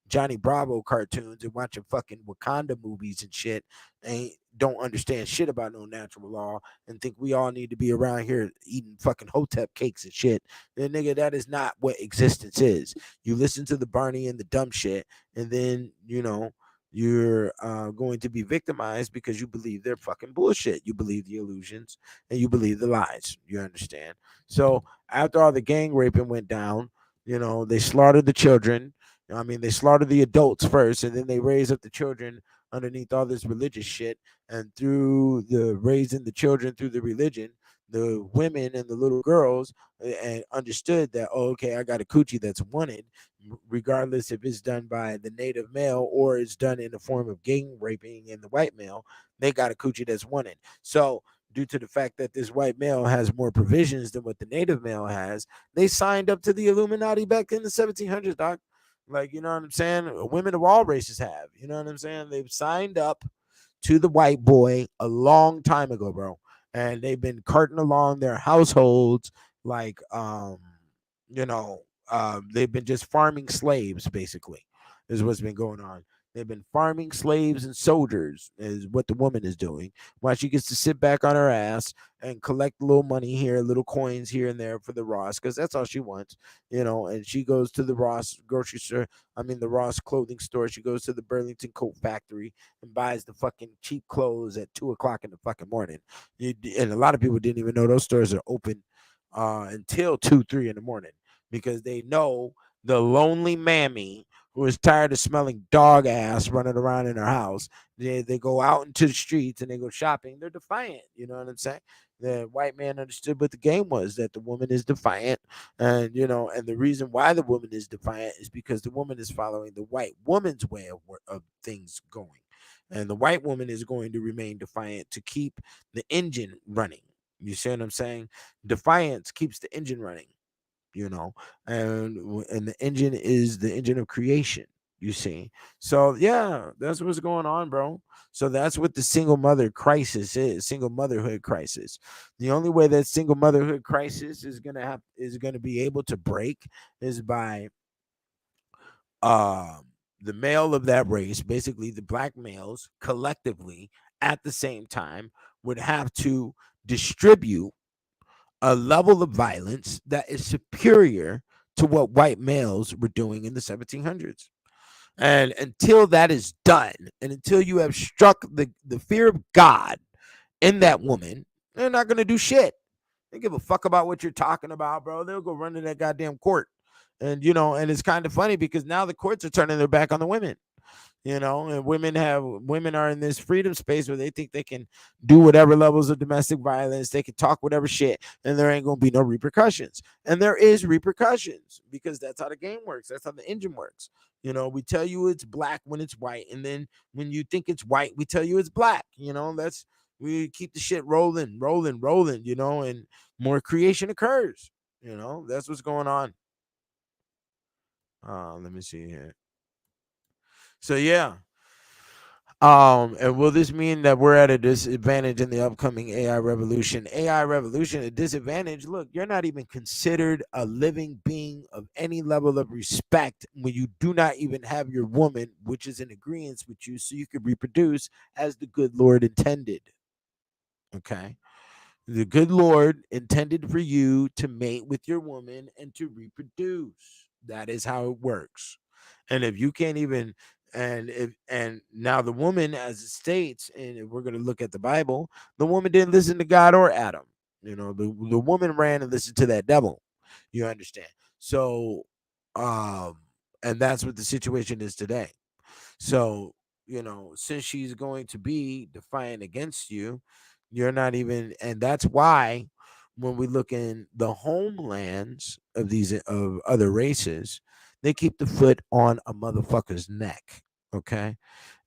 Speaker 2: Johnny Bravo cartoons and watching fucking Wakanda movies and shit ain't don't understand shit about no natural law and think we all need to be around here eating fucking hotep cakes and shit. Then nigga, that is not what existence is. You listen to the Barney and the dumb shit, and then you're going to be victimized because you believe their fucking bullshit. You believe the illusions and you believe the lies. You understand? So after all the gang raping went down, they slaughtered the children. I mean, they slaughtered the adults first, and then they raised up the children underneath all this religious shit. And through the raising the children through the religion, the women and the little girls and understood that, oh, okay, I got a coochie that's wanted, regardless if it's done by the native male or it's done in the form of gang raping in the white male. They got a coochie that's wanted. So due to the fact that this white male has more provisions than what the native male has, they signed up to the Illuminati back in the 1700s, doc. Like, you know what I'm saying? Women of all races have. You know what I'm saying? They've signed up to the white boy a long time ago, bro. And they've been carting along their households like, they've been just farming slaves, basically, is what's been going on. They've been farming slaves and soldiers, is what the woman is doing, while she gets to sit back on her ass and collect a little money here, little coins here and there for the Ross, because that's all she wants, and she goes to the Ross grocery store, the Ross clothing store. She goes to the Burlington Coat Factory and buys the fucking cheap clothes at 2 o'clock in the fucking morning. And a lot of people didn't even know those stores are open until 2, 3 in the morning, because they know the lonely mammy who is tired of smelling dog ass running around in her house. They go out into the streets and they go shopping. They're defiant. You know what I'm saying? The white man understood what the game was, that the woman is defiant. And, and the reason why the woman is defiant is because the woman is following the white woman's way of things going. And the white woman is going to remain defiant to keep the engine running. You see what I'm saying? Defiance keeps the engine running, and the engine is the engine of creation. You see, so yeah, that's what's going on, bro. So that's what the single mother crisis is. Single motherhood crisis. The only way that single motherhood crisis is gonna be able to break is by um the male of that race, basically the black males collectively at the same time, would have to distribute a level of violence that is superior to what white males were doing in the 1700s. And until that is done, and until you have struck the fear of God in that woman, they're not going to do shit. They give a fuck about what you're talking about, bro. They'll go run to that goddamn court. And, and it's kind of funny because now the courts are turning their back on the women. And women are in this freedom space where they think they can do whatever levels of domestic violence, they can talk whatever shit, and there ain't gonna be no repercussions. And there is repercussions, because that's how the game works, that's how the engine works. We tell you it's black when it's white, and then when you think it's white, we tell you it's black. That's we keep the shit rolling, and more creation occurs. That's what's going on. Let me see here. So yeah, And will this mean that we're at a disadvantage in the upcoming AI revolution? AI revolution, a disadvantage? Look, you're not even considered a living being of any level of respect when you do not even have your woman, which is in agreement with you, so you can reproduce as the good Lord intended. Okay. The good Lord intended for you to mate with your woman and to reproduce. That is how it works. And if you can't even, and now the woman, as it states, and if we're going to look at the Bible, the woman didn't listen to God or Adam. The woman ran and listened to that devil. You understand? So, um, and that's what the situation is today. So, since she's going to be defiant against you, you're not even, and that's why when we look in the homelands of these of other races, they keep the foot on a motherfucker's neck. Okay.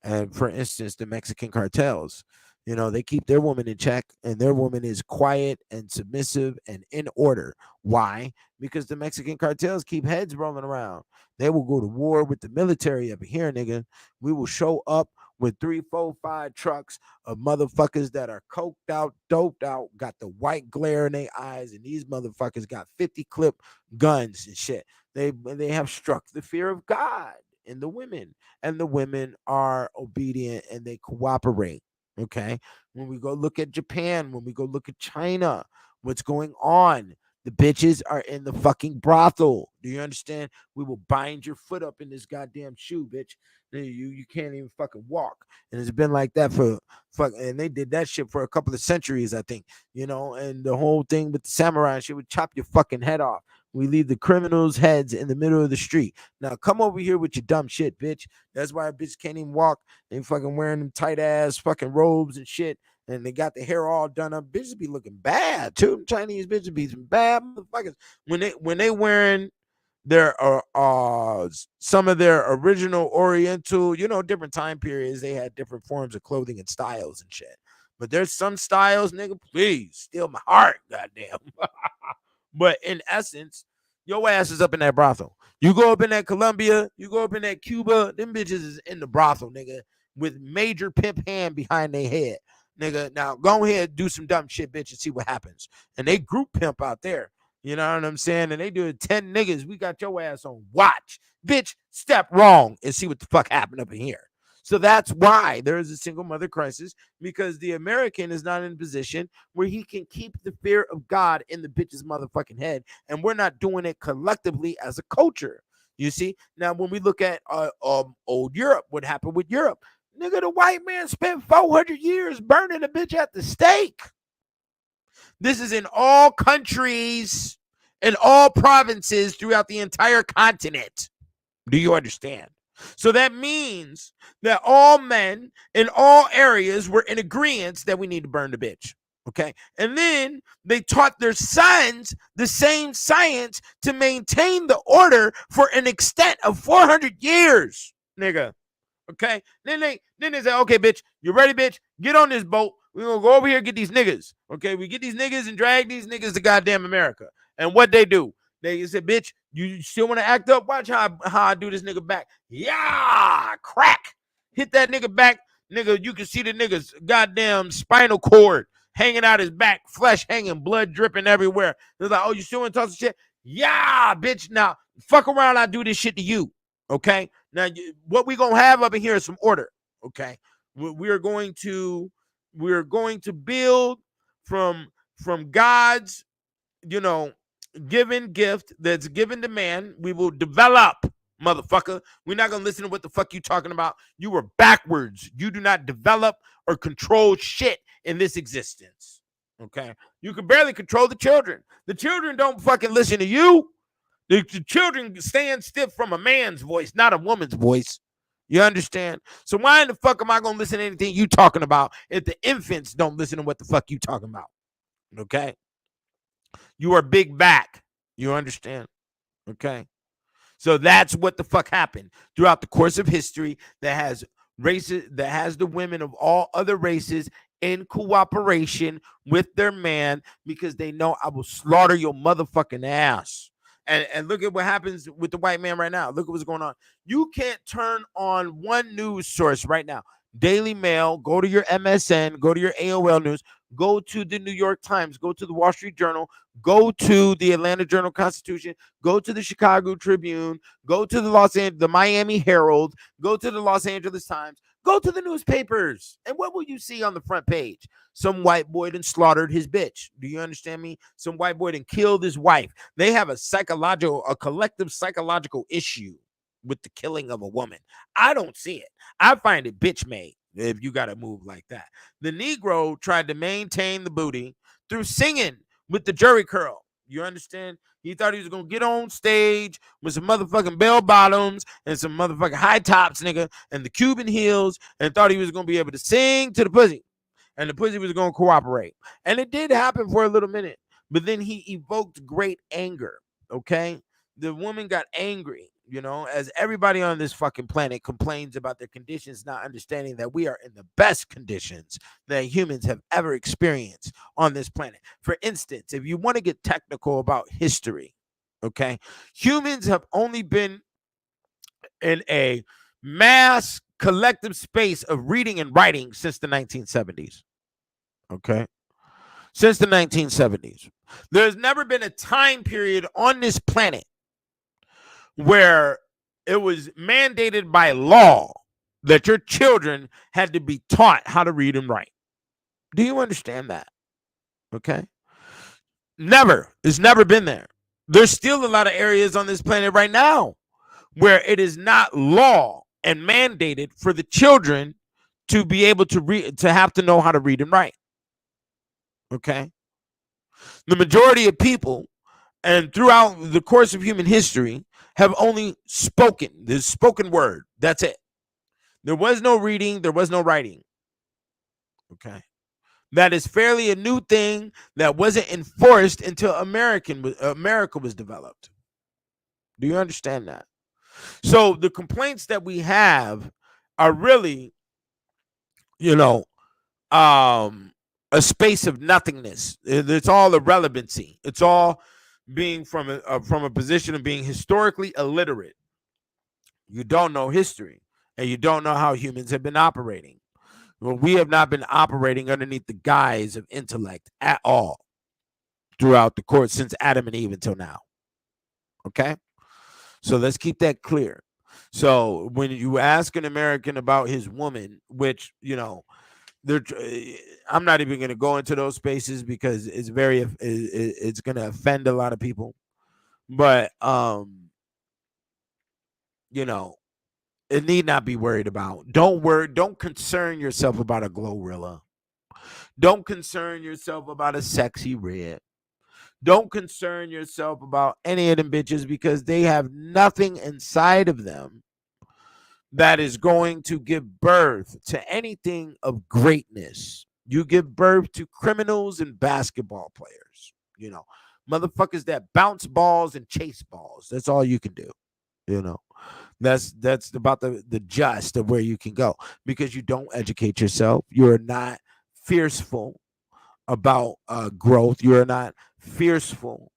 Speaker 2: And for instance, the Mexican cartels, they keep their woman in check, and their woman is quiet and submissive and in order. Why? Because the Mexican cartels keep heads rolling around. They will go to war with the military up here, nigga. We will show up with 3, 4, 5 trucks of motherfuckers that are coked out, doped out, got the white glare in their eyes, and these motherfuckers got 50 clip guns and shit. They have struck the fear of God in the women, and the women are obedient and they cooperate. Okay. When we go look at Japan, when we go look at China, what's going on? The bitches are in the fucking brothel. Do you understand? We will bind your foot up in this goddamn shoe, bitch. You can't even fucking walk. And it's been like that for and they did that shit for a couple of centuries, I think. And the whole thing with the samurai shit would chop your fucking head off. We leave the criminals' heads in the middle of the street. Now come over here with your dumb shit, bitch. That's why a bitch can't even walk. They fucking wearing them tight ass fucking robes and shit. And they got the hair all done up. Bitches be looking bad too. Them Chinese bitches be some bad motherfuckers. When they wearing their some of their original Oriental, different time periods, they had different forms of clothing and styles and shit. But there's some styles, nigga, please steal my heart, goddamn. But in essence, your ass is up in that brothel. You go up in that Colombia, you go up in that Cuba, them bitches is in the brothel, nigga, with major pimp hand behind their head. Nigga, now go ahead, do some dumb shit, bitch, and see what happens. And they group pimp out there. You know what I'm saying? And they do it 10 niggas. We got your ass on watch. Bitch, step wrong and see what the fuck happened up in here. So that's why there is a single mother crisis, because the American is not in a position where he can keep the fear of God in the bitch's motherfucking head. And we're not doing it collectively as a culture. You see? Now, when we look at old Europe, what happened with Europe? Nigga, the white man spent 400 years burning a bitch at the stake. This is in all countries, in all provinces throughout the entire continent. Do you understand? So that means that all men in all areas were in agreement that we need to burn the bitch. Okay. And then they taught their sons the same science to maintain the order for an extent of 400 years, nigga. Okay. Then they say, okay, bitch, you ready, bitch? Get on this boat. We're gonna go over here and get these niggas. Okay, we get these niggas and drag these niggas to goddamn America. And what they do? They said, bitch, you still want to act up? Watch how I do this nigga back. Yeah, crack. Hit that nigga back. Nigga, you can see the nigga's goddamn spinal cord hanging out his back, flesh hanging, blood dripping everywhere. They're like, oh, you still want to talk some shit? Yeah, bitch. Now, fuck around, I do this shit to you. Okay. Now, what we gonna have up in here is some order. Okay. We're going to build from God's, given gift that's given to man. We will develop, motherfucker. We're not gonna listen to what the fuck you talking about. You were backwards. You do not develop or control shit in this existence. Okay. You can barely control the children. The children don't fucking listen to you. The children stand stiff from a man's voice, not a woman's voice. You understand? So why in the fuck am I going to listen to anything you talking about if the infants don't listen to what the fuck you talking about? Okay? You are big back. You understand? Okay? So that's what the fuck happened throughout the course of history that has the women of all other races in cooperation with their man, because they know I will slaughter your motherfucking ass. And look at what happens with the white man right now. Look at what's going on. You can't turn on one news source right now. Daily Mail, go to your MSN, go to your AOL News, go to the New York Times, go to the Wall Street Journal, go to the Atlanta Journal-Constitution, go to the Chicago Tribune, go to the Miami Herald, go to the Los Angeles Times, go to the newspapers. And what will you see on the front page? Some white boy done slaughtered his bitch. Do you understand me? Some white boy done killed his wife. They have a collective psychological issue with the killing of a woman. I don't see it. I find it bitch made if you got to move like that. The Negro tried to maintain the booty through singing with the jury curl. You understand? He thought he was going to get on stage with some motherfucking bell bottoms and some motherfucking high tops, nigga, and the Cuban heels, and thought he was going to be able to sing to the pussy. And the pussy was going to cooperate. And it did happen for a little minute. But then he evoked great anger, okay? The woman got angry, as everybody on this fucking planet complains about their conditions, not understanding that we are in the best conditions that humans have ever experienced on this planet. For instance, if you want to get technical about history, okay, humans have only been in a mass collective space of reading and writing since the 1970s. Okay. Since the 1970s. There's never been a time period on this planet where it was mandated by law that your children had to be taught how to read and write. Do you understand that? Okay. Never. It's never been there. There's still a lot of areas on this planet right now where it is not law and mandated for the children to be able to read, to have to know how to read and write. Okay. The majority of people, and throughout the course of human history, have only spoken. There's spoken word. That's it. There was no reading. There was no writing. Okay. That is fairly a new thing that wasn't enforced until America was developed. Do you understand that? So the complaints that we have are really, a space of nothingness. It's all irrelevancy. It's all being from a position of being historically illiterate. You don't know history, and you don't know how humans have been operating. Well, we have not been operating underneath the guise of intellect at all throughout the course since Adam and Eve until now. Okay? So let's keep that clear. So when you ask an American about his woman, which, I'm not even going to go into those spaces because it's going to offend a lot of people. But, it need not be worried about. Don't concern yourself about a Glorilla. Don't concern yourself about a sexy red. Don't concern yourself about any of them bitches because they have nothing inside of them that is going to give birth to anything of greatness. You give birth to criminals and basketball players, motherfuckers that bounce balls and chase balls. That's all you can do, That's about the just of where you can go because you don't educate yourself. You're not fierceful about growth. You're not fierceful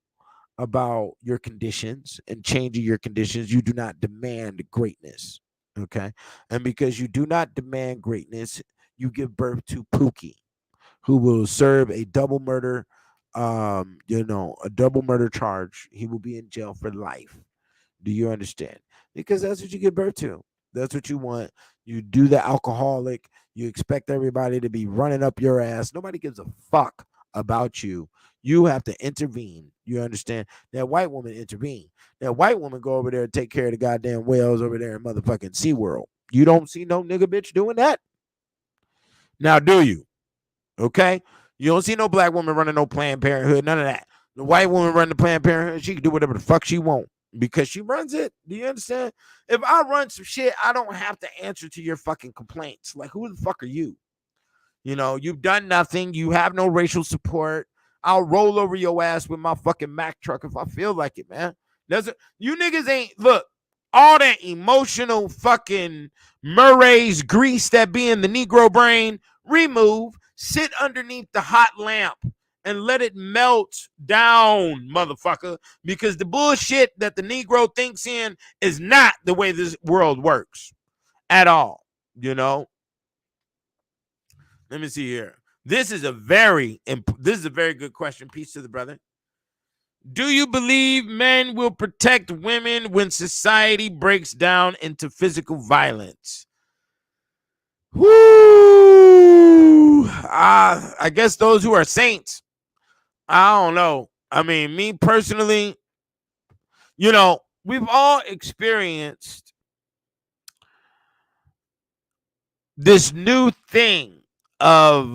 Speaker 2: about your conditions and changing your conditions. You do not demand greatness. Okay. And because you do not demand greatness, you give birth to Pookie, who will serve a double murder, a double murder charge. He will be in jail for life. Do you understand? Because that's what you give birth to. That's what you want. You do the alcoholic. You expect everybody to be running up your ass. Nobody gives a fuck about you. You have to intervene. You understand? That white woman intervene. That white woman go over there and take care of the goddamn whales over there in motherfucking SeaWorld. You don't see no nigga bitch doing that. Now, do you? Okay? You don't see no black woman running no Planned Parenthood. None of that. The white woman running the Planned Parenthood, she can do whatever the fuck she want because she runs it. Do you understand? If I run some shit, I don't have to answer to your fucking complaints. Like, who the fuck are you? You've done nothing. You have no racial support. I'll roll over your ass with my fucking Mack truck if I feel like it, man. You niggas ain't, look, all that emotional fucking Murray's grease that be in the Negro brain, remove, sit underneath the hot lamp and let it melt down, motherfucker, because the bullshit that the Negro thinks in is not the way this world works at all, Let me see here. This is a very good question. Peace to the brother. Do you believe men will protect women when society breaks down into physical violence? Woo! I guess those who are saints. I don't know. I mean, me personally, we've all experienced this new thing of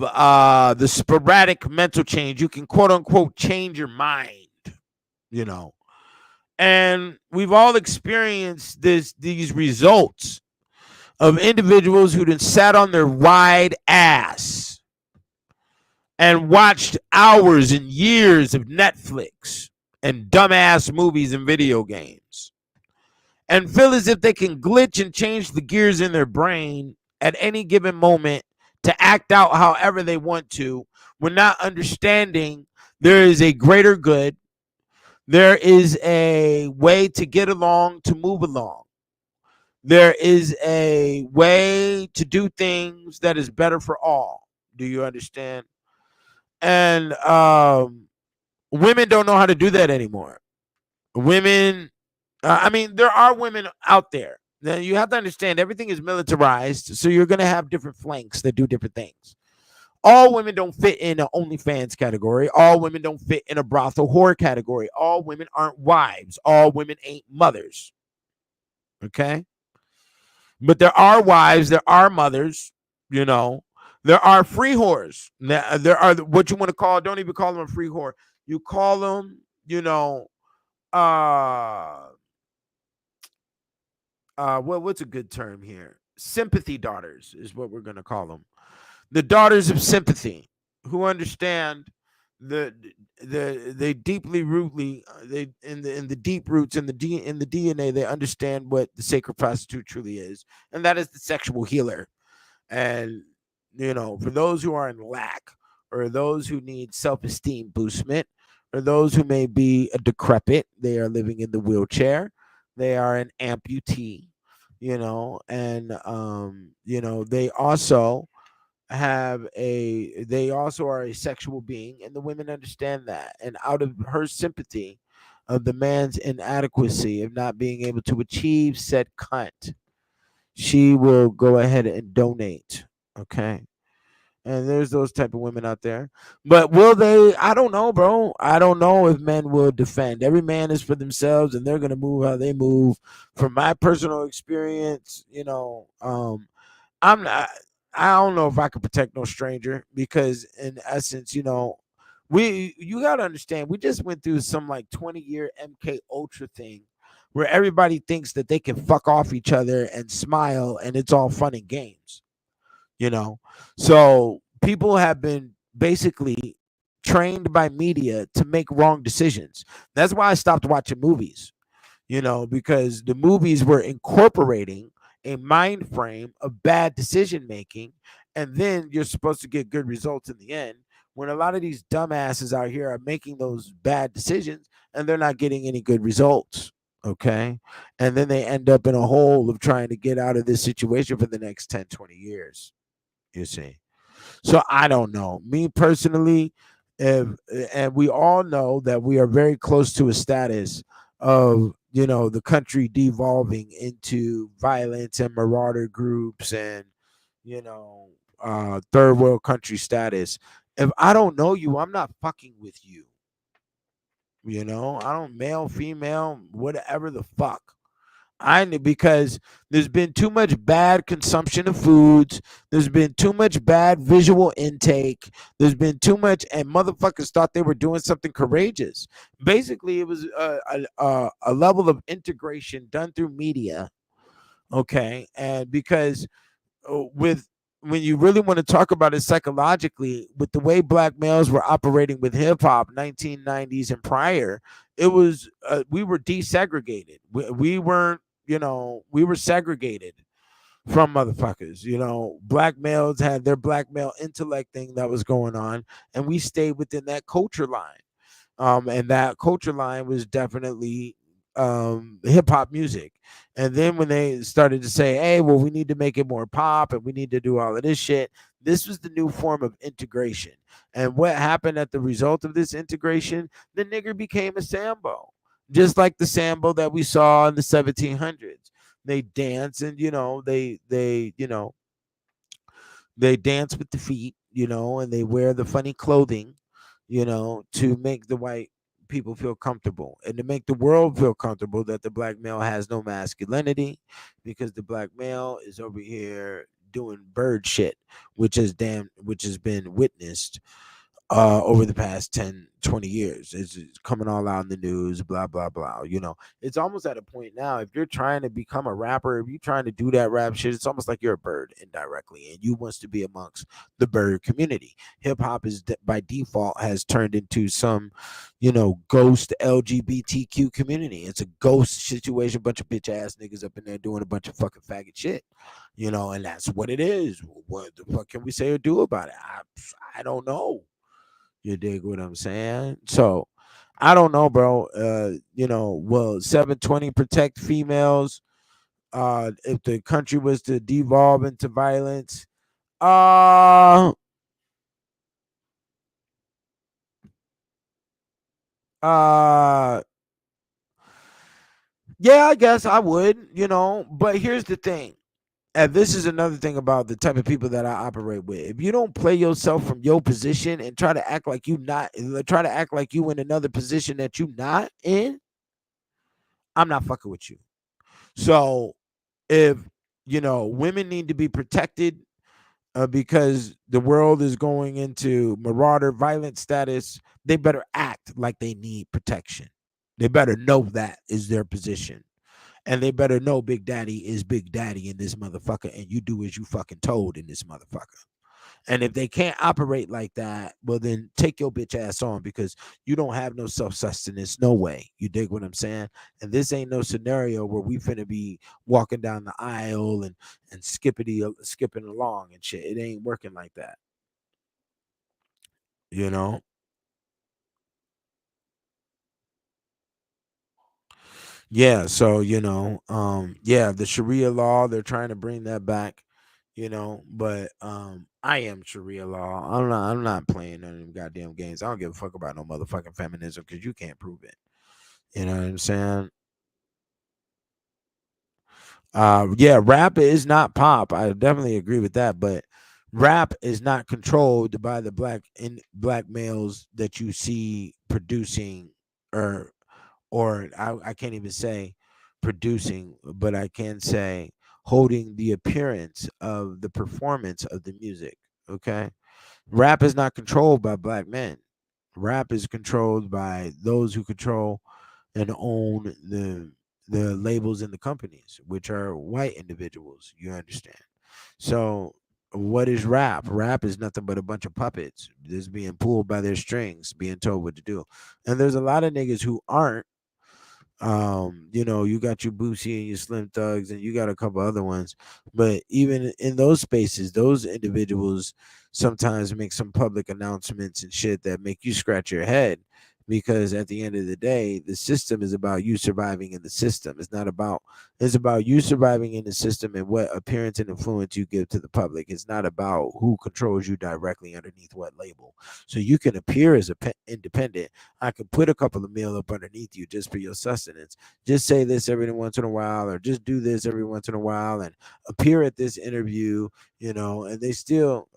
Speaker 2: the sporadic mental change. You can quote unquote change your mind, you know. And we've all experienced these results of individuals who then sat on their wide ass and watched hours and years of Netflix and dumbass movies and video games and feel as if they can glitch and change the gears in their brain at any given moment to act out however they want to, when not understanding there is a greater good. There is a way to get along, to move along. There is a way to do things that is better for all. Do you understand? And women don't know how to do that anymore. Women, I mean, there are women out there. Now, you have to understand everything is militarized, so you're going to have different flanks that do different things. All women don't fit in an OnlyFans category. All women don't fit in a brothel whore category. All women aren't wives. All women ain't mothers. Okay? But there are wives, there are mothers, there are free whores. There are what you want to call, don't even call them a free whore. You call them, what's a good term here? Sympathy daughters is what we're going to call them. The daughters of sympathy, who understand they deeply they in the deep roots in the DNA, they understand what the sacred prostitute truly is, and that is the sexual healer. And for those who are in lack, or those who need self-esteem boostment, or those who may be a decrepit, they are living in the wheelchair, they are an amputee, and they also they also are a sexual being, and the women understand that. And out of her sympathy of the man's inadequacy of not being able to achieve said cunt, she will go ahead and donate. Okay. And there's those type of women out there. But will they? I don't know, bro. I don't know if men will defend. Every man is for themselves, and they're going to move how they move. From my personal experience, I'm not. I don't know if I could protect no stranger, because in essence, you got to understand, we just went through some like 20-year MK Ultra thing where everybody thinks that they can fuck off each other and smile and it's all fun and games. So people have been basically trained by media to make wrong decisions. That's why I stopped watching movies, because the movies were incorporating a mind frame of bad decision making, and then you're supposed to get good results in the end, when a lot of these dumbasses out here are making those bad decisions and they're not getting any good results. Okay. And then they end up in a hole of trying to get out of this situation for the next 10, 20 years. You see. So I don't know. Me personally, and we all know that we are very close to a status of the country devolving into violence and marauder groups and third world country status. If I don't know you, I'm not fucking with you. I don't, male, female, whatever the fuck. Because there's been too much bad consumption of foods. There's been too much bad visual intake. There's been too much, and motherfuckers thought they were doing something courageous. Basically, it was a level of integration done through media. Okay, and because when you really want to talk about it psychologically, with the way black males were operating with hip hop, 1990s and prior, it was we were desegregated. We weren't, we were segregated from motherfuckers. Black males had their black male intellect thing that was going on, and we stayed within that culture line. And that culture line was definitely hip hop music. And then when they started to say, hey, well, we need to make it more pop and we need to do all of this shit, this was the new form of integration. And what happened at the result of this integration? The nigger became a Sambo, just like the Sambo that we saw in the 1700s. They dance and, they dance with the feet, and they wear the funny clothing, to make the white people feel comfortable and to make the world feel comfortable that the black male has no masculinity because the black male is over here doing bird shit, which has been witnessed over the past 10, 20 years. It's coming all out in the news, blah, blah, blah. It's almost at a point now, if you're trying to become a rapper, if you're trying to do that rap shit, it's almost like you're a bird indirectly, and you wants to be amongst the bird community. Hip hop is by default has turned into some, ghost LGBTQ community. It's a ghost situation, bunch of bitch ass niggas up in there doing a bunch of fucking faggot shit, and that's what it is. What the fuck can we say or do about it? I don't know. You dig what I'm saying? So I don't know, bro. Will 720 protect females? If the country was to devolve into violence? Uh uh yeah, I guess I would, but here's the thing. And this is another thing about the type of people that I operate with. If you don't play yourself from your position and try to act like try to act like you in another position that you not in, I'm not fucking with you. So if women need to be protected because the world is going into marauder violent status, they better act like they need protection. They better know that is their position. And they better know Big Daddy is Big Daddy in this motherfucker, and you do as you fucking told in this motherfucker. And if they can't operate like that, well, then take your bitch ass on because you don't have no self sustenance. No way. You dig what I'm saying? And this ain't no scenario where we finna be walking down the aisle and skipping along and shit. It ain't working like that. You know? Yeah, so yeah, the Sharia law, they're trying to bring that back, but I am Sharia law. I'm not playing none of them goddamn games. I don't give a fuck about no motherfucking feminism because you can't prove it. You know what I'm saying? Yeah, rap is not pop. I definitely agree with that, but rap is not controlled by the black males that you see producing or I can't even say producing, but I can say holding the appearance of the performance of the music. Okay. Rap is not controlled by black men. Rap is controlled by those who control and own the labels and the companies, which are white individuals. You understand? So, what is rap? Rap is nothing but a bunch of puppets just being pulled by their strings, being told what to do. And there's a lot of niggas who aren't. You got your Boosie and your Slim Thugs, and you got a couple other ones. But even in those spaces, those individuals sometimes make some public announcements and shit that make you scratch your head because at the end of the day, the system is about you surviving in the system. It's about you surviving in the system and what appearance and influence you give to the public. It's not about who controls you directly underneath what label. So you can appear as independent. I can put a couple of meal up underneath you just for your sustenance. Just say this every once in a while, or just do this every once in a while, and appear at this interview, and they still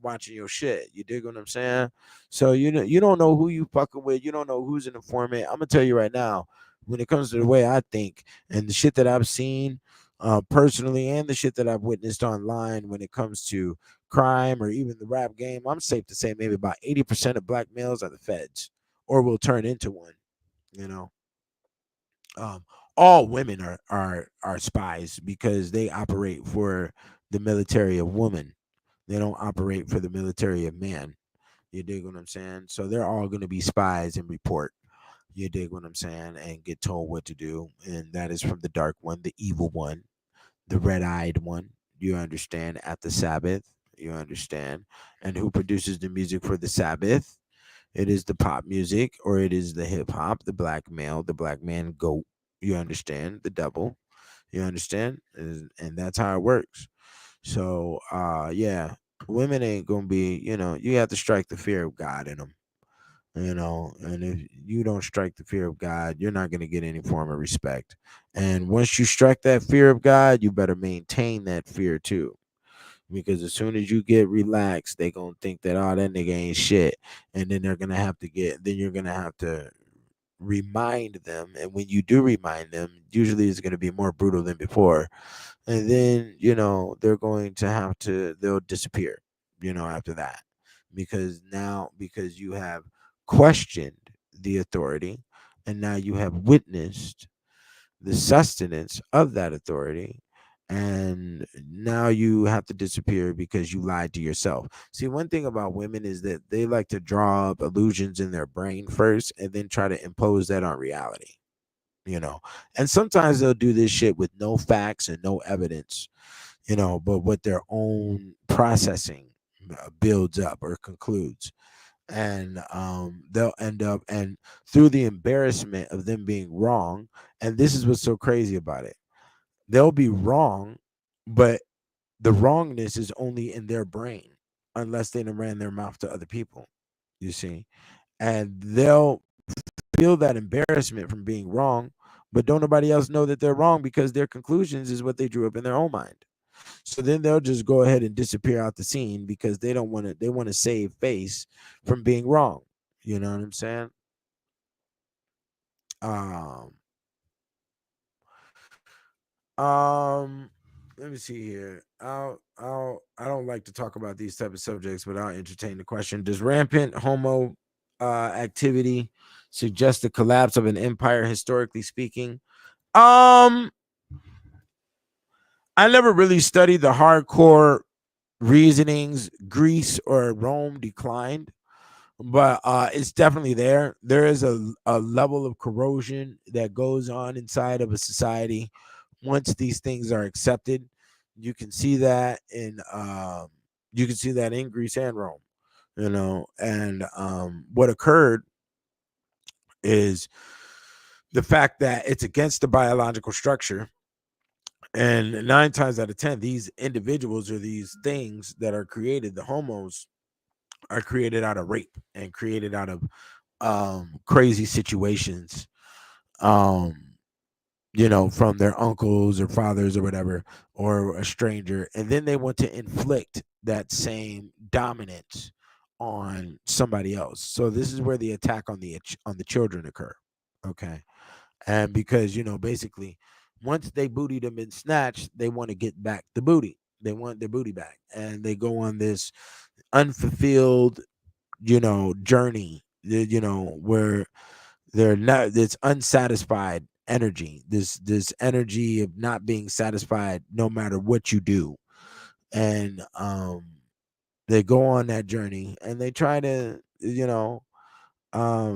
Speaker 2: watching your shit. You dig what I'm saying? So you don't know who you fucking with. You don't know who's an informant. I'm gonna tell you right now, when it comes to the way I think and the shit that I've seen personally and the shit that I've witnessed online when it comes to crime or even the rap game, I'm safe to say maybe about 80% of black males are the feds or will turn into one. You know, um, all women are spies because they operate for the military of woman. They don't operate for the military of man. You dig what I'm saying? So they're all going to be spies and report. You dig what I'm saying? And get told what to do. And that is from the dark one, the evil one, the red-eyed one. You understand? At the Sabbath. You understand? And who produces the music for the Sabbath? It is the pop music or it is the hip hop, the black male, the black man goat. You understand? The devil. You understand? And that's how it works. So, yeah, women ain't gonna be. You have to strike the fear of God in them. And if you don't strike the fear of God, you're not gonna get any form of respect. And once you strike that fear of God, you better maintain that fear too. Because as soon as you get relaxed, they gonna think that, oh, that nigga ain't shit, and then you're gonna have to remind them. And when you do remind them, usually it's gonna be more brutal than before. And then they'll disappear. After that, because you have questioned the authority, and now you have witnessed the sustenance of that authority, and now you have to disappear because you lied to yourself. See, one thing about women is that they like to draw up illusions in their brain first and then try to impose that on reality. And sometimes they'll do this shit with no facts and no evidence, but what their own processing builds up or concludes. And they'll end up, and through the embarrassment of them being wrong, and this is what's so crazy about it, they'll be wrong, but the wrongness is only in their brain, unless they done ran their mouth to other people, you see. And they'll feel that embarrassment from being wrong, but don't nobody else know that they're wrong, because their conclusions is what they drew up in their own mind. So then they'll just go ahead and disappear out the scene, because they want to save face from being wrong. You know what I'm saying? Um um Let me see here. I don't like to talk about these type of subjects, but I'll entertain the question. Does rampant homo activity suggest the collapse of an empire, historically speaking? Um I never really studied the hardcore reasonings Greece or Rome declined, but it's definitely there. There is a level of corrosion that goes on inside of a society once these things are accepted. You can see that in Greece and Rome, and what occurred is the fact that it's against the biological structure. And 9 times out of 10, these individuals or these things that are created, the homos, are created out of rape and created out of crazy situations, um, from their uncles or fathers or whatever, or a stranger. And then they want to inflict that same dominance on somebody else. So this is where the attack on the children occur. Okay. And because, basically, once they booty them and snatch, they want to get back the booty. They want their booty back. And they go on this unfulfilled, journey, where they're not, it's unsatisfied energy, this energy of not being satisfied no matter what you do. And they go on that journey and they try to,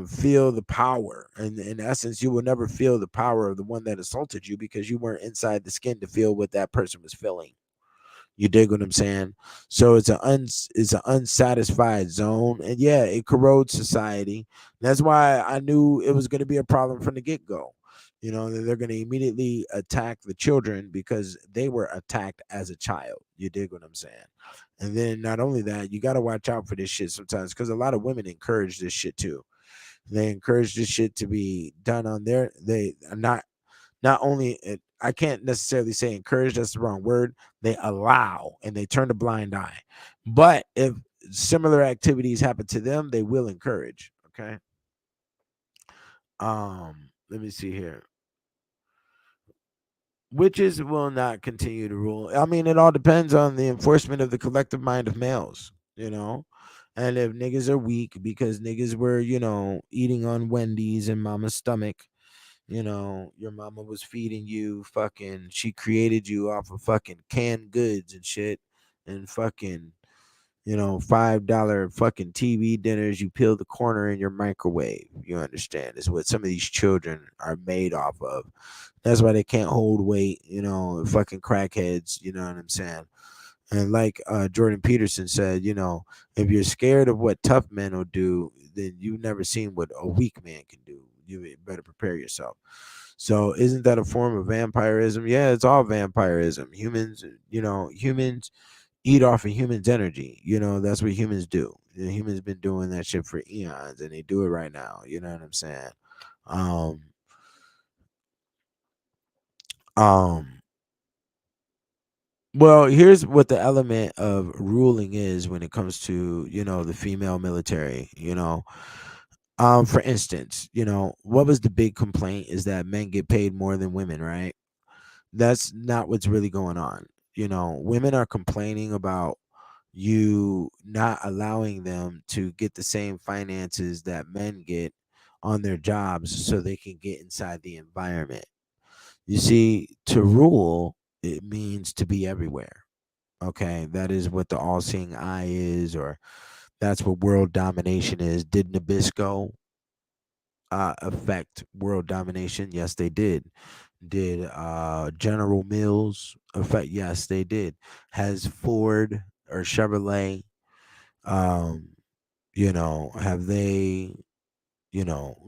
Speaker 2: feel the power. And in essence, you will never feel the power of the one that assaulted you, because you weren't inside the skin to feel what that person was feeling. You dig what I'm saying? So it's an unsatisfied zone, and yeah, it corrodes society. That's why I knew it was going to be a problem from the get go. That they're going to immediately attack the children because they were attacked as a child. You dig what I'm saying? And then not only that, you got to watch out for this shit sometimes, because a lot of women encourage this shit too. They encourage this shit to be done on their. They are not only I can't necessarily say encourage, that's the wrong word. They allow and they turn a blind eye. But if similar activities happen to them, they will encourage. Okay. Let me see here. Witches will not continue to rule. I mean, it all depends on the enforcement of the collective mind of males, And if niggas are weak because niggas were, eating on Wendy's and mama's stomach, your mama was feeding you fucking, she created you off of fucking canned goods and shit, and fucking, $5 fucking TV dinners you peel the corner in your microwave. You understand? Is what some of these children are made off of. That's why they can't hold weight, fucking crackheads, you know what I'm saying? And like Jordan Peterson said, if you're scared of what tough men will do, then you've never seen what a weak man can do. You better prepare yourself. So isn't that a form of vampirism? Yeah, it's all vampirism. Humans, humans eat off of humans' energy. That's what humans do. Humans been doing that shit for eons, and they do it right now. You know what I'm saying? Um, um, well, here's what the element of ruling is when it comes to, the female military. For instance, what was the big complaint is that men get paid more than women, right? That's not what's really going on. Women are complaining about you not allowing them to get the same finances that men get on their jobs so they can get inside the environment. You see, to rule, it means to be everywhere. Okay, that is what the all-seeing eye is, or that's what world domination is. Did Nabisco affect world domination? Yes, they did. Did General Mills affect? Yes, they did. Has Ford or Chevrolet, um, have they,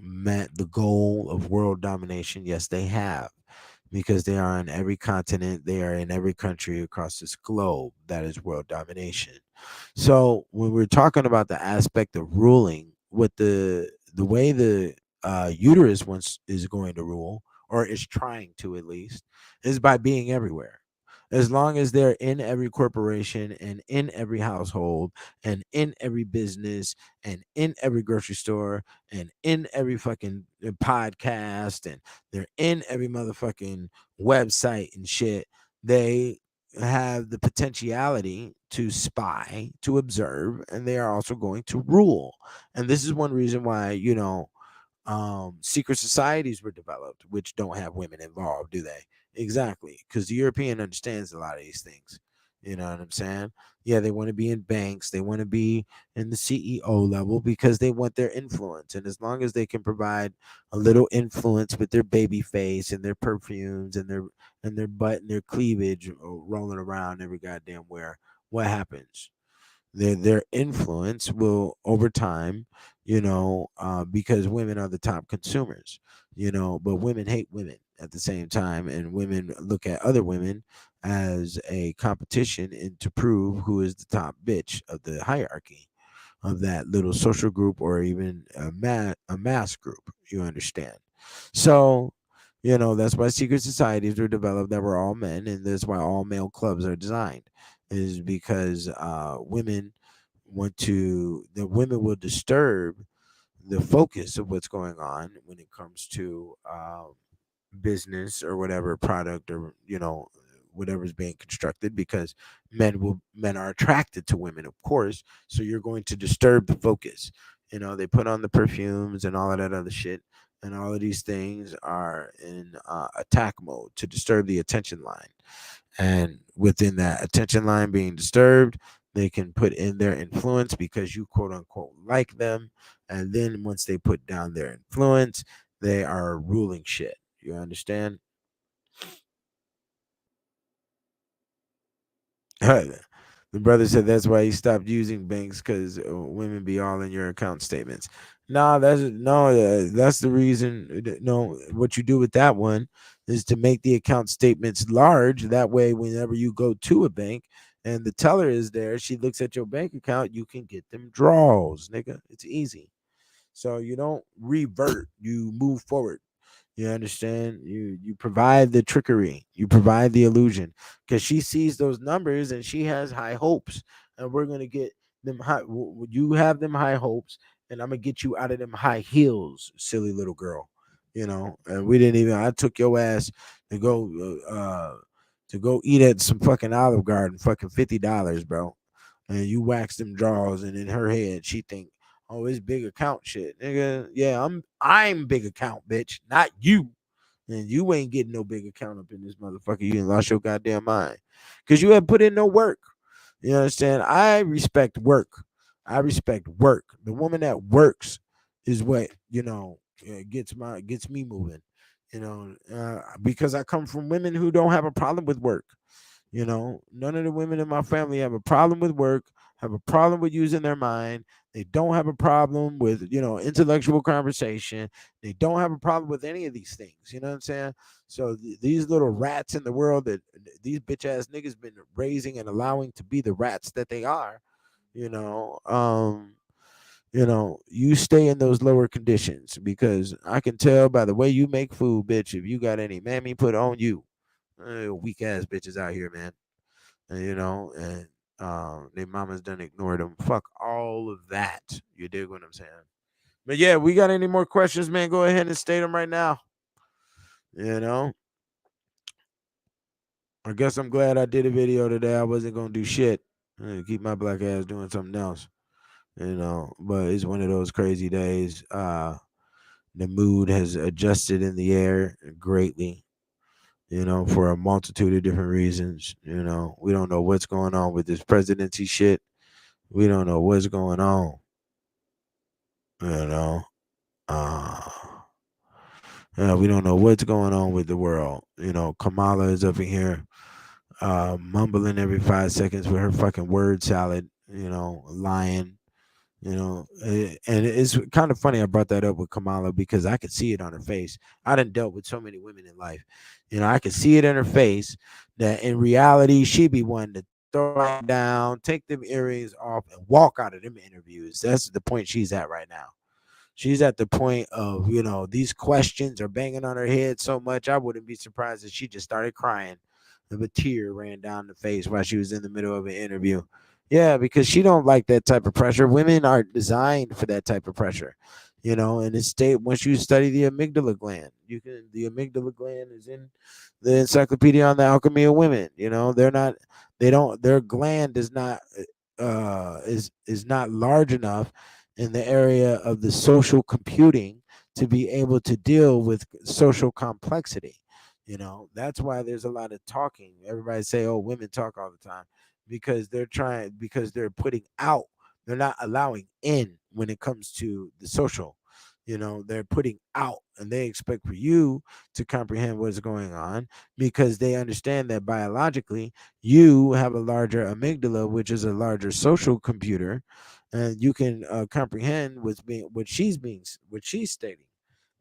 Speaker 2: met the goal of world domination? Yes, they have, because they are on every continent, they are in every country across this globe. That is world domination. So when we're talking about the aspect of ruling, what the way the uterus wants is going to rule, or is trying to at least, is by being everywhere. As long as they're in every corporation and in every household and in every business and in every grocery store and in every fucking podcast, and they're in every motherfucking website and shit, they have the potentiality to spy, to observe, and they are also going to rule. And this is one reason why, secret societies were developed, which don't have women involved, do they? Exactly, because the European understands a lot of these things. You know what I'm saying? Yeah, they want to be in banks, they want to be in the CEO level because they want their influence. And as long as they can provide a little influence with their baby face and their perfumes and their butt and their cleavage rolling around every goddamn where, what happens? Their influence will over time, because women are the top consumers, but women hate women at the same time, and women look at other women as a competition and to prove who is the top bitch of the hierarchy of that little social group, or even a mass group. You understand? So, that's why secret societies were developed that were all men, and that's why all male clubs are designed, is because the women will disturb the focus of what's going on when it comes to business or whatever product, or whatever's being constructed, because men are attracted to women, of course. So you're going to disturb the focus. They put on the perfumes and all of that other shit, and all of these things are in attack mode to disturb the attention line. And within that attention line being disturbed, they can put in their influence because you quote unquote like them. And then once they put down their influence, they are ruling shit. You understand? The brother said that's why he stopped using banks, because women be all in your account statements. Nah, that's the reason. No, what you do with that one is to make the account statements large. That way, whenever you go to a bank and the teller is there, she looks at your bank account, you can get them draws, nigga. It's easy. So you don't revert, you move forward. You understand? You provide the trickery, you provide the illusion, because she sees those numbers and she has high hopes, and we're gonna get them high. You have them high hopes, and I'm gonna get you out of them high heels, silly little girl. And we didn't even. I took your ass to go to go eat at some fucking Olive Garden, fucking $50, bro. And you wax them draws, and in her head she think, oh, it's big account shit, nigga. Yeah, I'm big account, bitch, not you. And you ain't getting no big account up in this motherfucker. You ain't lost your goddamn mind, because you haven't put in no work. You understand? I respect work. I respect work. The woman that works is what gets me moving. Because I come from women who don't have a problem with work. None of the women in my family have a problem with work. have a problem with using their mind. They don't have a problem with, intellectual conversation. They don't have a problem with any of these things. You know what I'm saying? So these little rats in the world that these bitch ass niggas been raising and allowing to be the rats that they are, you know, um, you stay in those lower conditions because I can tell by the way you make food, bitch, if you got any mammy put on you. Weak ass bitches out here, man. And their mamas done ignored them. Fuck all of that. You dig what I'm saying? But yeah, we got any more questions, man? Go ahead and state them right now. You know, I guess I'm glad I did a video today. I wasn't gonna do shit. Keep my black ass doing something else. But it's one of those crazy days. The mood has adjusted in the air greatly. For a multitude of different reasons. We don't know what's going on with this presidency shit. We don't know what's going on. You know, uh, we don't know what's going on with the world. Kamala is up in here, mumbling every 5 seconds with her fucking word salad. Lying. And it's kind of funny I brought that up with Kamala because I could see it on her face. I done dealt with so many women in life. I could see it in her face that in reality she be wanting to throw it down, take them earrings off, and walk out of them interviews. That's the point she's at right now. She's at the point of, these questions are banging on her head so much, I wouldn't be surprised if she just started crying. If a tear ran down the face while she was in the middle of an interview. Yeah, because she don't like that type of pressure. Women aren't designed for that type of pressure. And it's once you study the amygdala gland, the amygdala gland is in the Encyclopedia on the Alchemy of Women. Their gland is not is not large enough in the area of the social computing to be able to deal with social complexity. That's why there's a lot of talking. Everybody say, oh, women talk all the time because they're putting out, they're not allowing in when it comes to the social. They're putting out and they expect for you to comprehend what's going on because they understand that biologically you have a larger amygdala, which is a larger social computer, and you can comprehend what she's stating.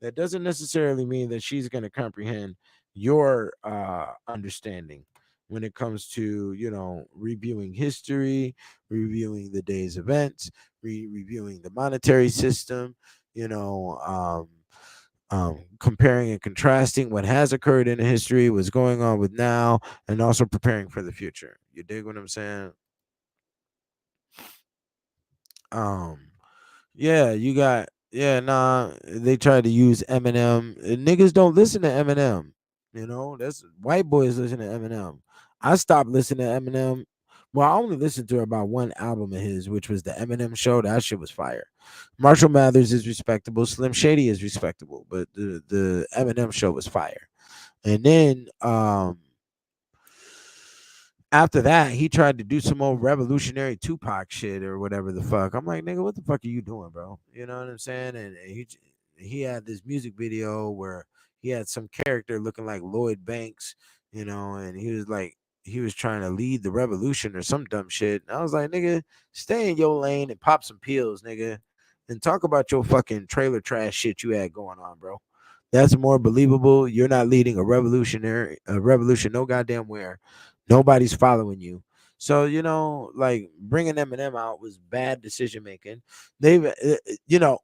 Speaker 2: That doesn't necessarily mean that she's going to comprehend your understanding when it comes to reviewing history, reviewing the day's events, reviewing the monetary system, you know um, comparing and contrasting what has occurred in history, what's going on with now, and also preparing for the future. You dig what I'm saying? um Yeah, you got nah. They tried to use Eminem. Niggas don't listen to Eminem. That's white boys listen to Eminem. I stopped listening to Eminem. Well, I only listened to about one album of his, which was the Eminem Show. That shit was fire. Marshall Mathers is respectable. Slim Shady is respectable, but the Eminem Show was fire. And then after that, he tried to do some old revolutionary Tupac shit or whatever the fuck. I'm like, nigga, what the fuck are you doing, bro? You know what I'm saying? And he had this music video where he had some character looking like Lloyd Banks, and he was trying to lead the revolution or some dumb shit. And I was like, nigga, stay in your lane and pop some pills, nigga, and talk about your fucking trailer trash shit you had going on, bro. That's more believable. You're not leading a revolution, no goddamn where. Nobody's following you. So, like bringing Eminem out was bad decision making. You know,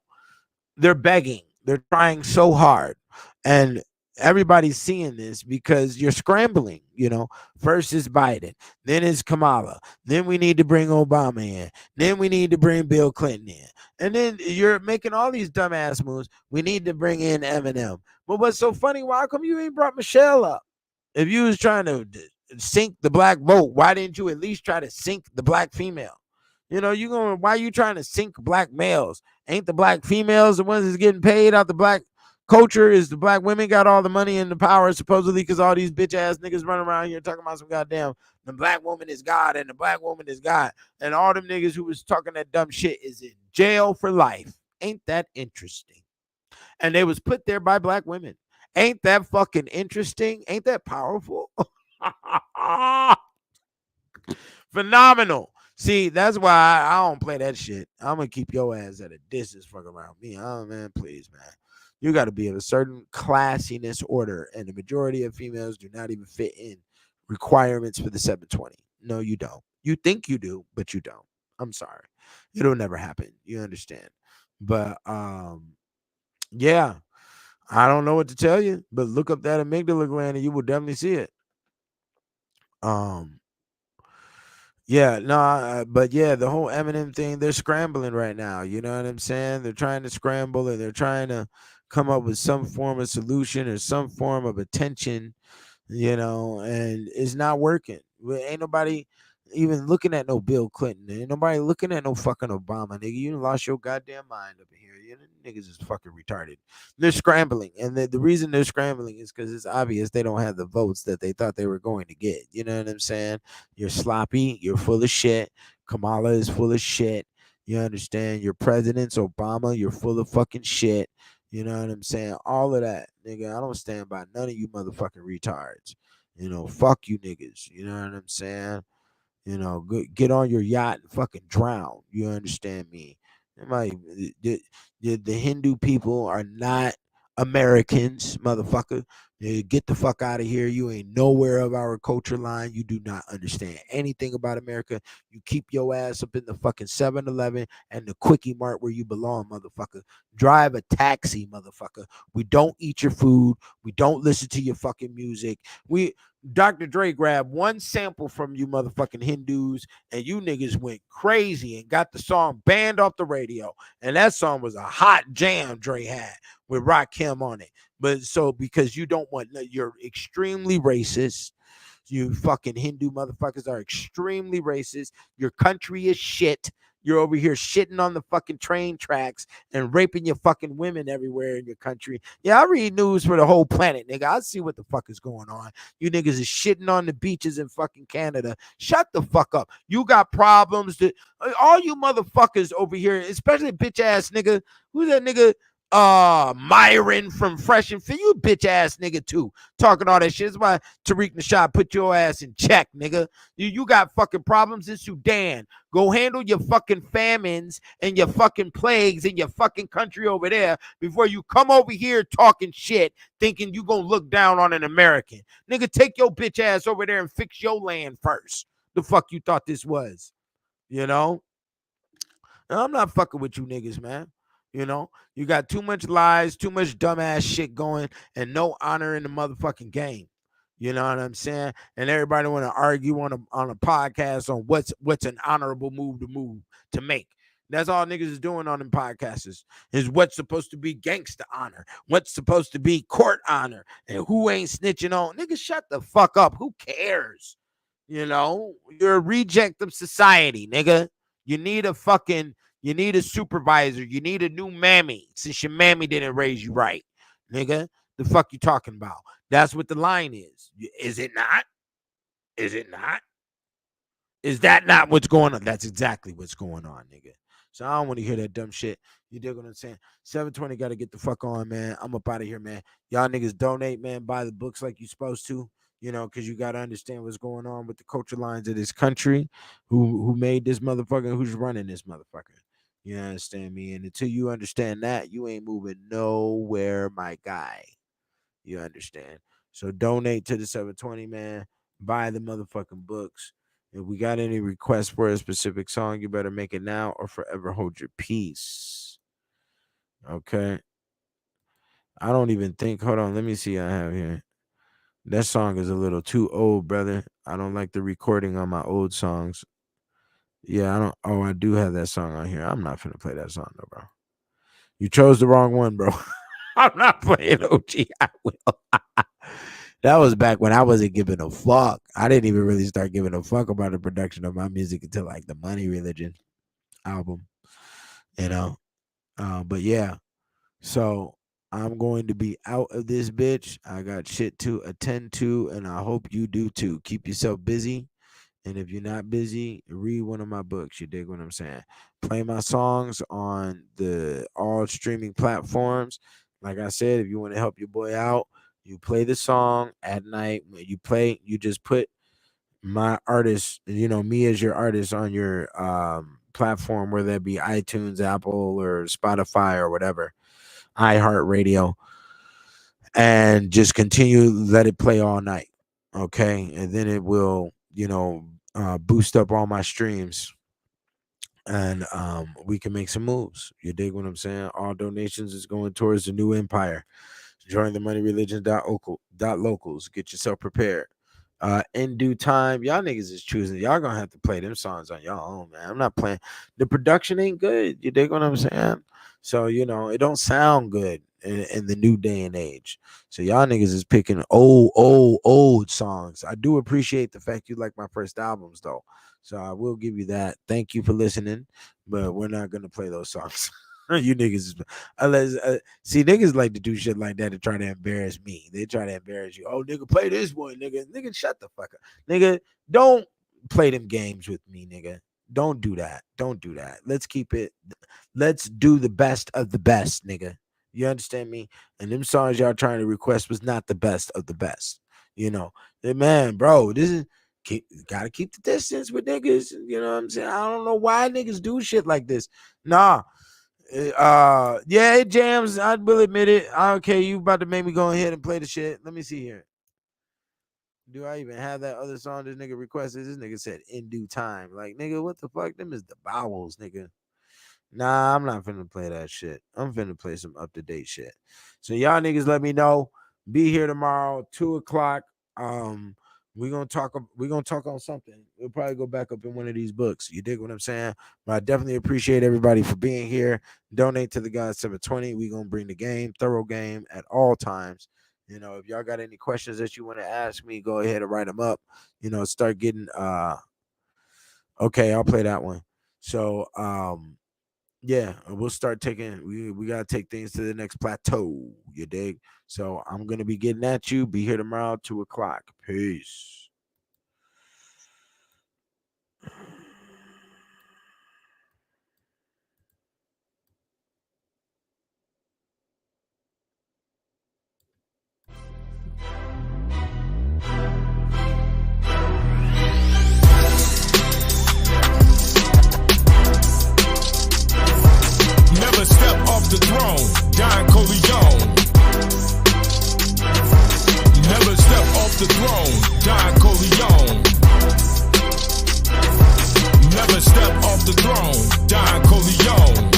Speaker 2: they're begging, they're trying so hard, and everybody's seeing this because you're scrambling. First is Biden, then it's Kamala, then we need to bring Obama in, then we need to bring Bill Clinton in, and then you're making all these dumbass moves. We need to bring in Eminem. But what's so funny, why come you ain't brought Michelle up? If you was trying to sink the black vote, why didn't you at least try to sink the black female? Why are you trying to sink black males? Ain't the black females the ones that's getting paid out the black culture? Is the black women got all the money and the power supposedly because all these bitch ass niggas running around here talking about some goddamn the black woman is God and the black woman is God, and all them niggas who was talking that dumb shit is in jail for life. Ain't that interesting? And they was put there by black women. Ain't that fucking interesting? Ain't that powerful? Phenomenal. See, that's why I don't play that shit. I'm gonna keep your ass at a distance, fuck around me. Oh man, please, man. You got to be of a certain classiness order, and the majority of females do not even fit in requirements for the 720. No, you don't. You think you do, but you don't. I'm sorry, it'll never happen. You understand? But yeah, I don't know what to tell you, but look up that amygdala gland, and you will definitely see it. Um, Yeah, no, but yeah, the whole Eminem thing, they're scrambling right now. You know what I'm saying? They're trying to scramble and they're trying to come up with some form of solution or some form of attention, and it's not working. Ain't nobody even looking at no Bill Clinton. Ain't nobody looking at no fucking Obama, nigga. You done lost your goddamn mind up in here. You niggas is fucking retarded. They're scrambling, and the reason they're scrambling is because it's obvious they don't have the votes that they thought they were going to get. You know what I'm saying? You're sloppy. You're full of shit. Kamala is full of shit. You understand? Your president's Obama. You're full of fucking shit. You know what I'm saying? All of that, nigga. I don't stand by none of you motherfucking retards. Fuck you niggas. You know what I'm saying? Get on your yacht and fucking drown. You understand me? The Hindu people are not Americans, motherfucker. Get the fuck out of here. You ain't nowhere of our culture line. You do not understand anything about America. You keep your ass up in the fucking 7-Eleven and the Quickie Mart where you belong, motherfucker. Drive a taxi, motherfucker. We don't eat your food. We don't listen to your fucking music. Dr. Dre grabbed one sample from you motherfucking Hindus, and you niggas went crazy and got the song banned off the radio. And that song was a hot jam Dre had with Rakim on it. But so because you don't want, you're extremely racist. You fucking Hindu motherfuckers are extremely racist. Your country is shit. You're over here shitting on the fucking train tracks and raping your fucking women everywhere in your country. Yeah, I read news for the whole planet, nigga. I see what the fuck is going on. You niggas is shitting on the beaches in fucking Canada. Shut the fuck up. You got problems that all you motherfuckers over here, especially bitch ass nigga. Who's that nigga? Myron from Fresh and Fit. You bitch ass nigga too. Talking all that shit. That's why Tariq Nashad put your ass in check, nigga. You got fucking problems in Sudan. Go handle your fucking famines and your fucking plagues in your fucking country over there before you come over here talking shit, thinking you gonna look down on an American. Nigga, take your bitch ass over there and fix your land first. The fuck you thought this was, you know? I'm not fucking with you niggas, man. You got too much lies, too much dumbass shit going, and no honor in the motherfucking game. You know what I'm saying? And everybody want to argue on a podcast on what's an honorable move to make. That's all niggas is doing on them podcasts is what's supposed to be gangster honor, what's supposed to be court honor, and who ain't snitching on. Nigga, shut the fuck up. Who cares? You're a reject of society, nigga. You need a supervisor. You need a new mammy since your mammy didn't raise you right, nigga. The fuck you talking about? That's what the line is. Is it not? Is it not? Is that not what's going on? That's exactly what's going on, nigga. So I don't want to hear that dumb shit. You dig what I'm saying? 720 got to get the fuck on, man. I'm up out of here, man. Y'all niggas donate, man. Buy the books like you supposed to, because you got to understand what's going on with the culture lines of this country. Who made this motherfucker? Who's running this motherfucker? You understand me? And until you understand that, you ain't moving nowhere, my guy. You understand? So donate to the 720, man. Buy the motherfucking books. If we got any requests for a specific song, you better make it now or forever hold your peace. Okay. I don't even think. Hold on. Let me see. I have here. That song is a little too old, brother. I don't like the recording on my old songs. Yeah, I don't. Oh, I do have that song on here. I'm not finna play that song, though, bro. You chose the wrong one, bro. I'm not playing OG. I will. That was back when I wasn't giving a fuck. I didn't even really start giving a fuck about the production of my music until like the Money Religion album, you know. But yeah, so I'm going to be out of this bitch. I got shit to attend to, and I hope you do too. Keep yourself busy. And if you're not busy, read one of my books. You dig what I'm saying? Play my songs on the all streaming platforms. Like I said, if you want to help your boy out, you play the song at night. When you play, you just put my artist, me as your artist on your platform, whether that be iTunes, Apple, or Spotify or whatever, iHeartRadio, and just continue let it play all night. Okay. And then it will, boost up all my streams, and we can make some moves. You dig what I'm saying? All donations is going towards the new empire. Join the moneyreligion.locals. Get yourself prepared. In due time, y'all niggas is choosing. Y'all gonna have to play them songs on your own, man. I'm not playing. The production ain't good. You dig what I'm saying? So it don't sound good in the new day and age. So y'all niggas is picking old songs. I do appreciate the fact you like my first albums though. So I will give you that. Thank you for listening, but we're not gonna play those songs. You niggas is unless see niggas like to do shit like that to try to embarrass me. They try to embarrass you. Oh, nigga, play this one, nigga. Nigga, shut the fuck up. Nigga, don't play them games with me, nigga. Don't do that. Don't do that. Let's keep it. Let's do the best of the best, nigga. You understand me? And them songs y'all trying to request was not the best of the best. Man, bro, this is gotta keep the distance with niggas. You know what I'm saying? I don't know why niggas do shit like this. Nah. Yeah, it jams. I will admit it. Okay, you about to make me go ahead and play the shit. Let me see here. Do I even have that other song this nigga requested? This nigga said in due time. Like, nigga, what the fuck? Them is the bowels, nigga. Nah, I'm not finna play that shit. I'm finna play some up-to-date shit. So y'all niggas let me know. Be here tomorrow, 2:00. We're gonna talk on something. We'll probably go back up in one of these books. You dig what I'm saying? But I definitely appreciate everybody for being here. Donate to the guys 720. We're gonna bring the game, thorough game at all times. If y'all got any questions that you want to ask me, go ahead and write them up. Start getting okay, I'll play that one. So yeah, we'll start taking we gotta take things to the next plateau. You dig? So I'm gonna be getting at you. Be here tomorrow, 2:00. Peace.
Speaker 1: Never step off the throne, Don Corleone. Never step off the throne, Don Corleone. Never step off the throne, Don Corleone.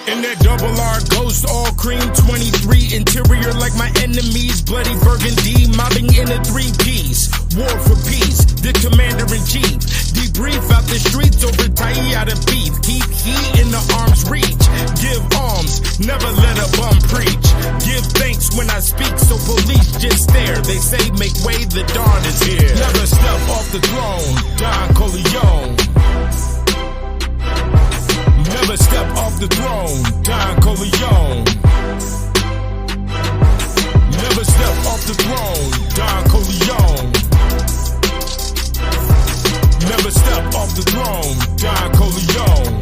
Speaker 1: In that double R ghost, all cream 23 interior like my enemies, bloody burgundy, mobbing in a 3-piece. War for peace, the commander-in-chief. Debrief out the streets over Taiyada beef. Keep heat in the arm's reach. Give alms, never let a bum preach. Give thanks when I speak, so police just stare. They say make way, the dawn is here. Never step off the throne, Don Corleone. Never step off the throne, Don Corleone. Never step off the throne, Don Corleone. Never step off the throne, Don Corleone.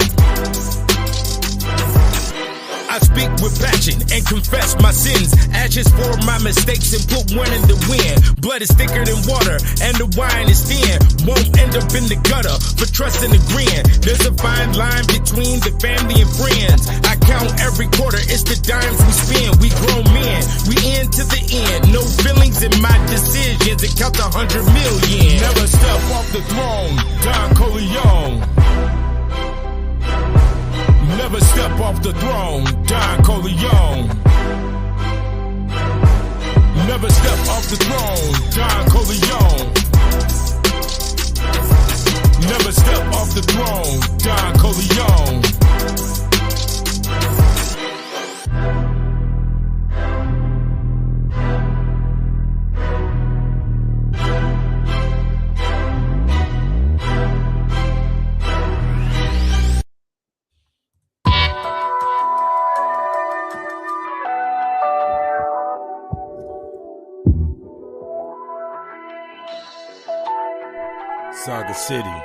Speaker 1: I speak with passion and confess my sins. Ashes for my mistakes and put one in the wind. Blood is thicker than water and the wine is thin. Won't end up in the gutter for trust and agreeing. There's a fine line between the family and friends. I count every quarter, it's the dimes we spend. We grown men, we end to the end. No feelings in my decisions, it count 100 million. Never step off the throne, Don Corleone. Never step off the throne, Don Corleone. Never step off the throne, Don Corleone. Never step off the throne, Don Corleone. Saga City.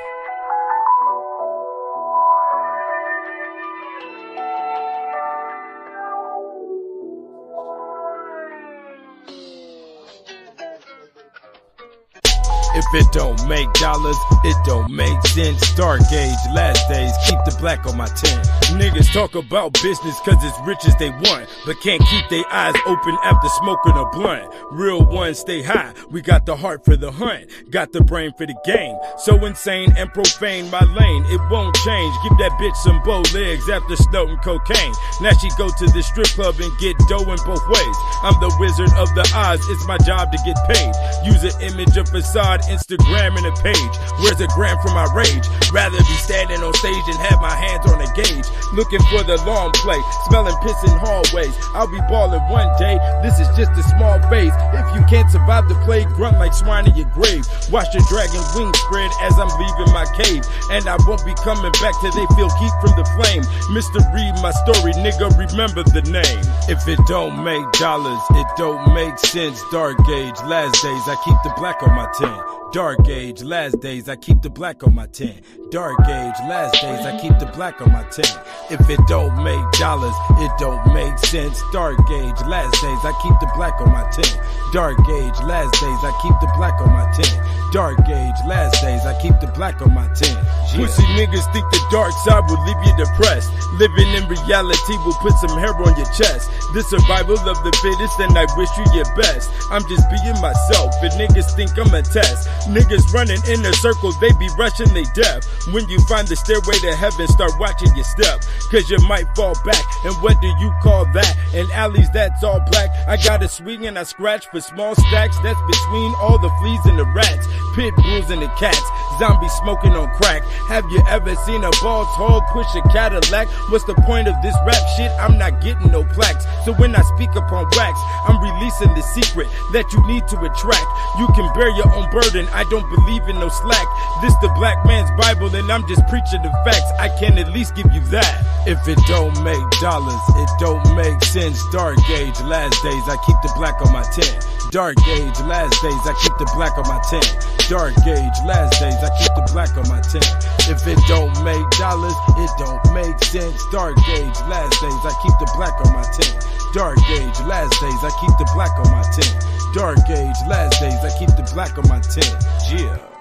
Speaker 1: it don't make dollars, it don't make sense. Dark age, last days, keep the black on my tent. Niggas talk about business cause it's rich as they want, but can't keep their eyes open after smoking a blunt. Real ones stay high, we got the heart for the hunt, got the brain for the game. So insane and profane, my lane, it won't change. Give that bitch some bow legs after snorting cocaine. Now she go to the strip club and get dough in both ways. I'm the Wizard of the Oz, it's my job to get paid. Use an image, a facade, Instagram and a page. Where's a gram for my rage? Rather be standing on stage and have my hands on a gauge. Looking for the long play, smelling piss in hallways. I'll be balling one day, this is just a small phase. If you can't survive the plague, grunt like swine in your grave. Watch the dragon wings spread as I'm leaving my cave. And I won't be coming back till they feel heat from the flame. Mr. Read my story, nigga, remember the name. If it don't make dollars, it don't make sense. Dark age, last days, I keep the black on my tent. Dark age, last days, I keep the black on my tent. Dark age, last days, I keep the black on my tent. If it don't make dollars, it don't make sense. Dark age, last days, I keep the black on my tent. Dark age, last days, I keep the black on my tent. Dark age, last days, I keep the black on my tent. Yeah. Pussy niggas think the dark side will leave you depressed. Living in reality will put some hair on your chest. The survival of the fittest, and I wish you your best. I'm just being myself, but niggas think I'm a test. Niggas running in a circle, they be rushing they death. When you find the stairway to heaven, start watching your step, cause you might fall back. And what do you call that? In alleys that's all black. I got a swing and I scratch for small stacks. That's between all the fleas and the rats, pit bulls and the cats, zombies smoking on crack. Have you ever seen a boss hog push a Cadillac? What's the point of this rap shit? I'm not getting no plaques. So when I speak upon wax, I'm releasing the secret that you need to attract. You can bear your own burden, I don't believe in no slack. This the black man's Bible and I'm just preaching the facts. I can at least give you that. If it don't make dollars, it don't make sense. Dark age, last days, I keep the black on my tent. Dark age, last days, I keep the black on my tent. Dark age, last days, I keep the black on my tent. If it don't make dollars, it don't make sense. Dark age, last days, I keep the black on my tent. Dark age, last days, I keep the black on my tent. Dark age, last days, I keep the black on my tent. Yeah.